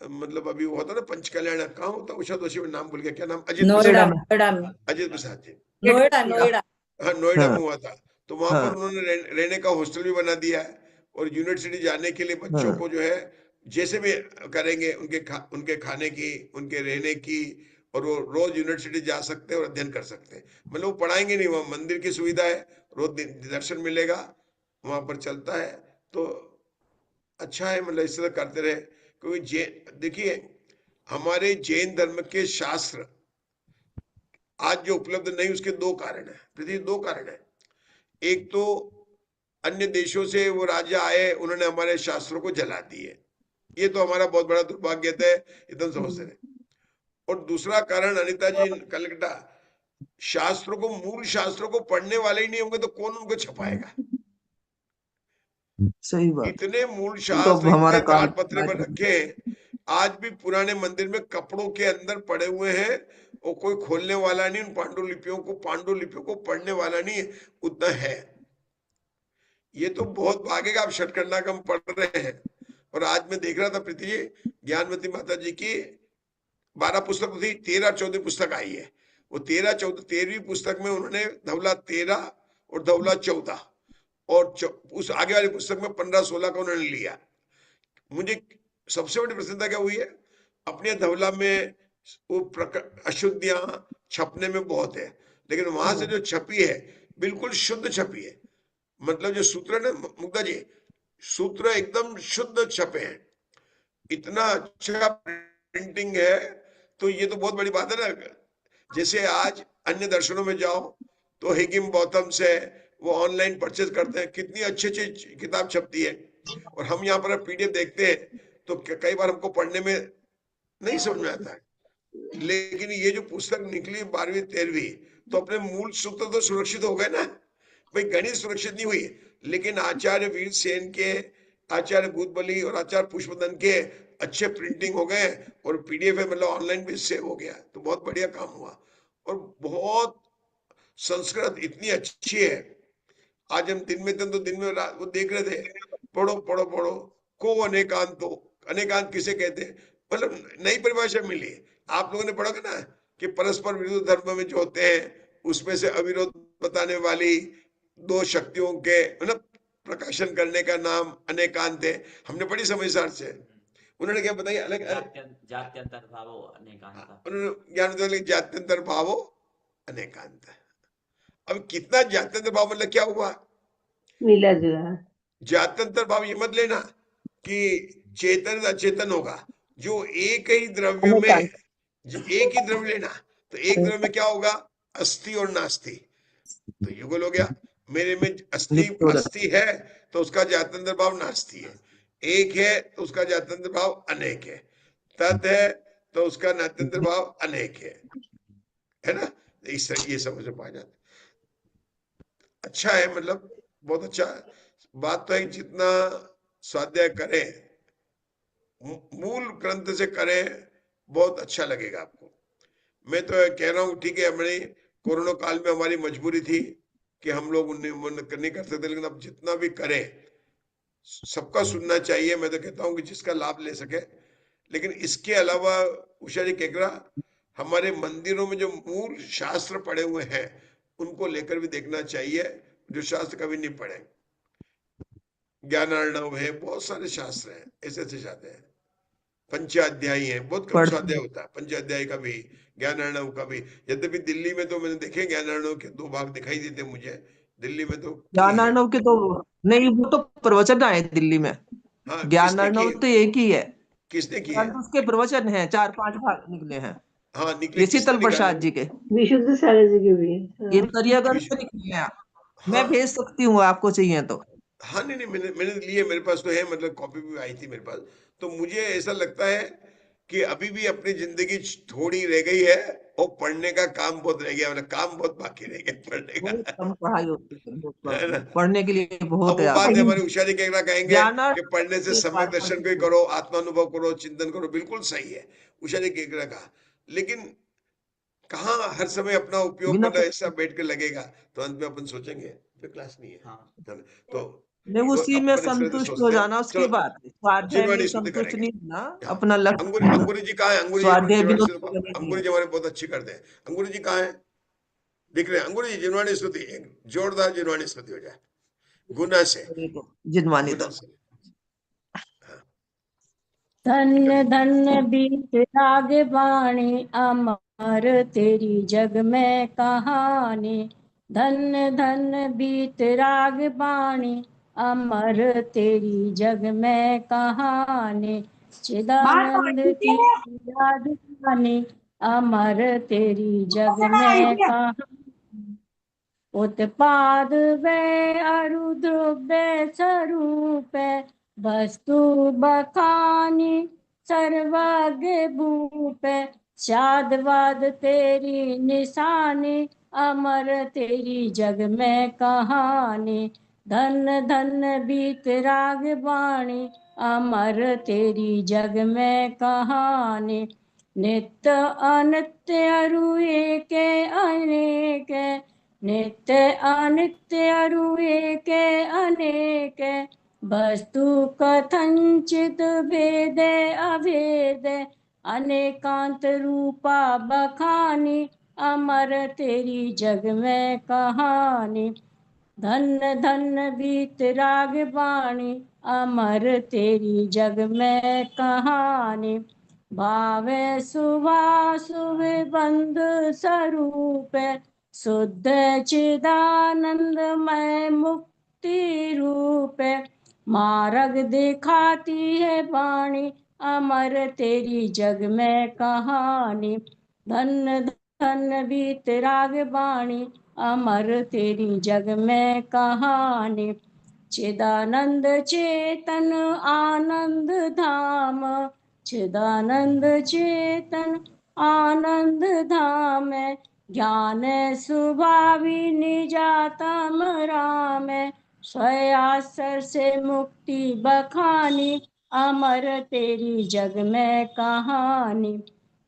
मतलब अभी वो होता ना पंच कल्याण, कहाँ होता उषा जोशी में, नाम भूल गया, क्या नाम, अजित नोएडा प्रसाद, नोएडा में अजित प्रसाद जी, नोएडा नोएडा हाँ नोएडा हाँ में हुआ था। तो वहां पर हाँ उन्होंने रहने का हॉस्टल भी बना दिया है, और यूनिवर्सिटी जाने के लिए बच्चों हाँ को जो है जैसे भी करेंगे उनके खाने की, उनके रहने की, और वो रोज यूनिवर्सिटी जा सकते हैं और अध्ययन कर सकते हैं। मतलब वो पढ़ाएंगे नहीं, वहां मंदिर की सुविधा है, रोज दर्शन मिलेगा, वहां पर चलता है। तो अच्छा है, मतलब इस तरह करते रहे। क्योंकि देखिए हमारे जैन धर्म के शास्त्र आज जो उपलब्ध नहीं, उसके 2 कारण है पृथ्वी, 2 कारण है। एक तो अन्य देशों से वो राजा आए, उन्होंने हमारे शास्त्रों को जला दिए, ये तो हमारा बहुत बड़ा दुर्भाग्य है, एकदम समझते रहे। और दूसरा कारण अनिता जी कलकत्ता, शास्त्रों को, मूल शास्त्रों को पढ़ने वाले ही नहीं होंगे तो कौन उनको छपाएगा? सही बात इतने मूल वो तो अब शास्त्र हमारा इतने काम ताड़पत्र में रखे हैं, आज भी पुराने मंदिर में कपड़ों के अंदर पड़े हुए हैं, और कोई खोलने वाला नहीं, उन पांडुलिपियों को पढ़ने वाला नहीं उतना है। ये तो बहुत भागेगा, आप शटकंडा कम पढ़ रहे हैं। और आज मैं देख रहा था प्रीति जी, ज्ञानवती माता जी की 12 पुस्तक थी, 13-14 पुस्तक आई है। वो 13-14 पुस्तक में उन्होंने धवला 13 और धवला 14, और उस आगे वाली पुस्तक में 15-16 का उन्होंने लिया। मुझे सबसे बड़ी प्रसन्नता क्या हुई है, अपने धवला में वो अशुद्धियां छपने में बहुत है, लेकिन वहां से जो छपी है बिल्कुल शुद्ध छपी है। मतलब जो सूत्र है ना मुग्धा जी, सूत्र एकदम शुद्ध छपे हैं, इतना अच्छा प्रिंटिंग है। तो ये तो बहुत बड़ी बात है ना। जैसे आज अन्य दर्शनों में जाओ तो हिगिम बौद्धम से वो ऑनलाइन परचेज करते हैं, कितनी अच्छी अच्छी किताब छपती है, और हम यहाँ पर पीडीएफ देखते हैं तो कई बार हमको पढ़ने में नहीं समझ में आता है। लेकिन ये जो पुस्तक निकली 12वीं 13वीं, तो अपने मूल सूत्र तो सुरक्षित हो गए ना भाई। गणित सुरक्षित नहीं हुई, लेकिन आचार्य वीर सेन के, आचार्य भूतबली और आचार्य पुष्पदन के अच्छे प्रिंटिंग हो गए, और पीडीएफ है, मतलब ऑनलाइन भी सेव हो गया, तो बहुत बढ़िया काम हुआ। और बहुत संस्कृत इतनी अच्छी है। आज हम दिन में वो देख रहे थे, पढ़ो पढ़ो पढ़ो, को अनेकांतो, अनेकांत किसे कहते हैं, मतलब नई परिभाषा मिली। आप लोगों ने पढ़ा ना कि परस्पर विरुद्ध धर्म में जो होते हैं उसमें से अविरोध बताने वाली 2 शक्तियों के मतलब प्रकाशन करने का नाम अनेकांत है। हमने पढ़ी समझदार से, उन्होंने क्या बताया, अलग जात्यंतर भावो अनेकांत, उन्होंने ज्ञान जात्यंतर भावो अनेकांत। अब कितना जात्यंतर भाव मतलब क्या हुआ, मिला जुला। जात्यंतर भाव ये मत लेना कि चेतन अचेतन होगा, जो एक ही द्रव्य में, एक ही द्रव्य लेना, तो एक द्रव्य में क्या होगा, अस्थि और नास्ति, तो युगल हो गया। मेरे में अस्थि लिप्त हो अस्थि है तो उसका जात्यंतर भाव नास्ति है, एक है तो उसका जात्यंतर भाव अनेक है। तत् है तो उसका नात्यंतर भाव अनेक है ना। ये समझ में पाया जाता। अच्छा है, मतलब बहुत अच्छा बात तो है। जितना स्वाध्याय करें, मूल ग्रंथ से करें, बहुत अच्छा लगेगा आपको। मैं तो कह रहा हूँ, ठीक है, हमारी कोरोना काल में हमारी मजबूरी थी कि हम लोग नहीं कर सकते, लेकिन अब जितना भी करें सबका सुनना चाहिए। मैं तो कहता हूँ कि जिसका लाभ ले सके। लेकिन इसके अलावा उषा जी केकरा, हमारे मंदिरों में जो मूल शास्त्र पढ़े हुए हैं उनको लेकर भी देखना चाहिए, जो शास्त्र कभी नहीं पढ़े। ज्ञानार्णव है, बहुत सारे शास्त्र हैं, ऐसे ऐसे शास्त्र हैं। पंचाध्यायी है, बहुत कम स्वाध्याय होता है पंचाध्यायी का भी, ज्ञानार्णव का भी। यद्यपि दिल्ली में तो मैंने देखे ज्ञानार्णव के 2 भाग दिखाई देते मुझे, दिल्ली में तो की है। ज्ञानार्णव के तो नहीं, वो तो प्रवचन आए दिल्ली में। हाँ, किसने की ज्ञानार्णव है? तो एक ही है, किसने की है? परंतु उसके प्रवचन हैं, 4-5 भाग निकले हैं। हाँ निकले, ये किसने शीतल निकाले? प्रसाद जी के, विशुद्ध सागर जी के भी ये हाँ। दरियागंज से निकले हैं। मैं हाँ भेज सकती हूँ आपको चाहिए तो। हाँ, नहीं नहीं, मैंने लिए, मेरे पास तो है, मतलब कॉपी भी आई थी मेरे पास। तो मुझे ऐसा लगता है कि अभी भी अपनी जिंदगी थोड़ी रह गई है और पढ़ने का काम बहुत रह गया, मतलब काम बहुत बाकी रह गया पढ़ने बहुत का। कम पढ़ाई होती है, बहुत है ना। कम। पढ़ने के लिए बहुत अब है वो बात है, आपको। हमारे उषा जी केकरा कहेंगे कि पढ़ने से एक समय बार पढ़ दर्शन भी लीजिए। करो, आत्मानुभव करो, चिंतन करो, बिल्कुल सही है उषा जी केकरा का। लेकिन कहाँ हर समय अपना उपयोग, बिना मतलब ऐसा बैठ के लगेगा, तो अंत में अपन सोचेंगे फिर क्लास नहीं है। हाँ। तो नहीं, वो उसी में अपन इस तरह से संतुष्ट हो सोचते हैं। जाना, उसके चलो, बाद स्वाध्याय में जिनवाणी स्तुति संतुष्ट करेंगे। नहीं होना, हाँ, अपना लक्ष्य होना। अंगुरी जी कहाँ है? अंगुरी जी अपनी स्वाध्याय जिनवाणी विनोद स्तुति, बनेगी। अंगुरी जी हमारे बहुत अच्छी करते हैं। अंगुरी जी कहाँ है? दिख रहे हैं? अंगुरी जी जिनवाणी स्तुति, एक जोरदार जिनवाणी स्तुति हो जाए, गुना से, जिनवानी गुना दो। से। हाँ, धन्य धन्य बीत रागवाणी, अमर तेरी जग में कहानी। धन्य धन्य बीत रागवाणी, अमर तेरी जग में कहानी। चिदानंद की राजधानी, अमर तेरी जग में कहानी। उत्पाद वे अरुद्र स्वरूप, वस्तु बखानी सर्वज्ञ भूप। शादवाद तेरी निशानी, अमर तेरी जग में कहानी। धन धन बीत रागवाणी, अमर तेरी जग में कहानी। नित्य अनित्य अरु के अनेक, नित्य अनित्य अरु के अनेक। वस्तु कथंचित भेद अभेद, अनेकांत रूपा बखानी। अमर तेरी जग में कहानी। धन धन बीत रागवाणी, अमर तेरी जग में कहानी। भावे सुभासुभ बंधु स्वरूप, शुद्ध चिदानंदमय मुक्ति रूप। मार्ग दिखाती है वाणी, अमर तेरी जग में कहानी। धन धन बीत रागवाणी, अमर तेरी जग में कहानी। चिदानंद चेतन आनंद धाम, चिदानंद चेतन आनंद धाम। ज्ञान स्वभावी निजातम राम, स्वयासर से मुक्ति बखानी। अमर तेरी जग में कहानी।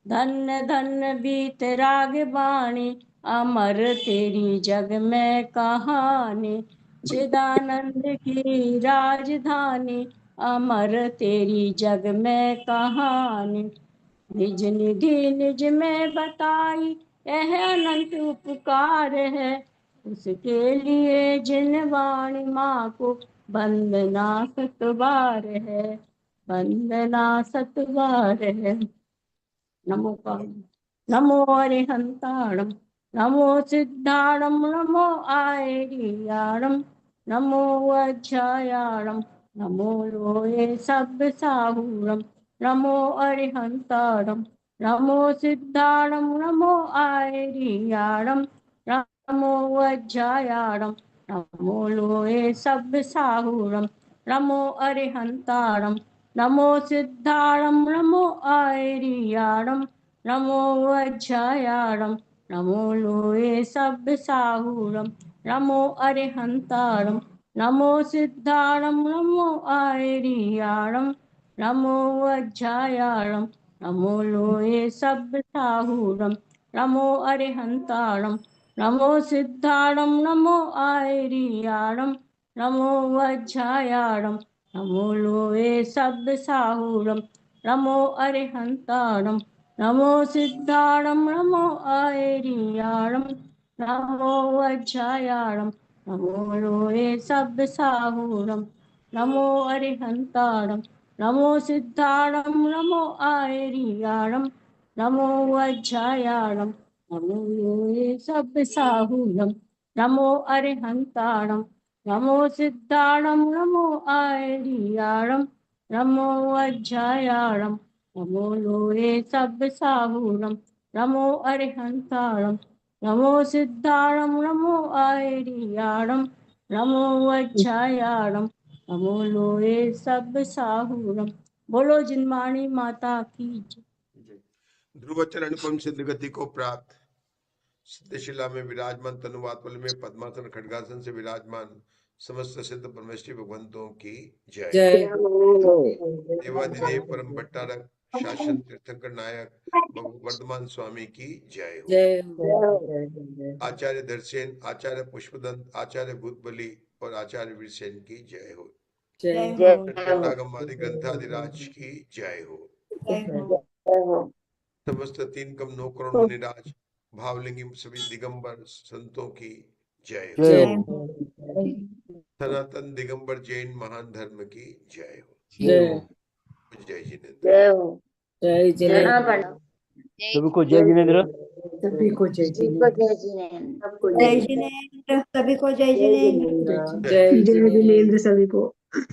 धन धन बीत रागवाणी, अमर तेरी जग में कहानी। चिदानंद की राजधानी, अमर तेरी जग में कहानी। निज निधि निज में बताई, यह अनंत उपकार है। उसके लिए जिन वाणी माँ को वंदना सतबार है, वंदना सतबार है। नमो नमो अरिहंताणम, नमो सिद्धाणम, नमो आयरियाणम, नमो वज्रायाणम, नमो लोये सब साहूणम। नमो अरिहंताणम, नमो सिद्धाणम, नमो आयरियाणम, नमो वज्रायाणम, नमो लोये सब साहूणम। नमो अरिहंताणम, नमो सिद्धाणं नमो आयरियाणं नमो वज्रायाणं नमो लोये सब साहूरम नमो अरिहंताणं नमो सिद्धाणं नमो आयरियाणं नमो वज्रायाणं नमो लोये सब साहूरम नमो अरिहंताणं नमो सिद्धाणं नमो आयरियाणं नमो वज्रायाणं नमो लोये सब साहूरम नमो अरिहंताणं नमो सिद्धाणं नमो आयरियाणं नमो वज्रायाणं नमो लोये सब साहूरम नमो अरिहंताणं नमो सिद्धाणं नमो आयरियाणं नमो वज्रायाणं नमो लोये सब साहूरम नमो अरिहंताणं नमो सिद्धाणं नमो आयरियाणं नमो वज्रायाणं नमो लोये सब साहूरम नमो अरिहंताणं नमो सिद्धाणं नमो आयरियाणं नमो वज्रायाणं नमो लोये सब साहूरम। बोलो जिनवाणी माता की जय। ध्रुवचर अनुपम सिद्ध गति को प्राप्त सिद्धशिला में विराजमान तनुवातल में पद्मासन खड्गासन से विराजमान समस्त सिद्ध परमेश्वरी भगवंतों की जय। देवादिदेव परम भट्टारक शासन तीर्थंकर नायक वर्धमान स्वामी की जय हो। आचार्य धरसेन, आचार्य पुष्पदंत, आचार्य भूतबली और आचार्य वीरसेन की जय हो। खंडागम ग्रंथाधिराज की जय हो। समस्त 3 कम 9 करोड़ मुनिराज भावलिंगी सभी दिगंबर संतों की जय हो। सनातन दिगंबर जैन महान धर्म की जय हो। जय जिनेन्द्र। जय हो। जय प्रणाम। सभी को जय जिनेन्द्र। सभी को जय सबको जय जिनेन्द्र। जय जिनेन्द्र, सभी को जय जिनेन्द्र। जय जय जिनेन्द्र सभी को।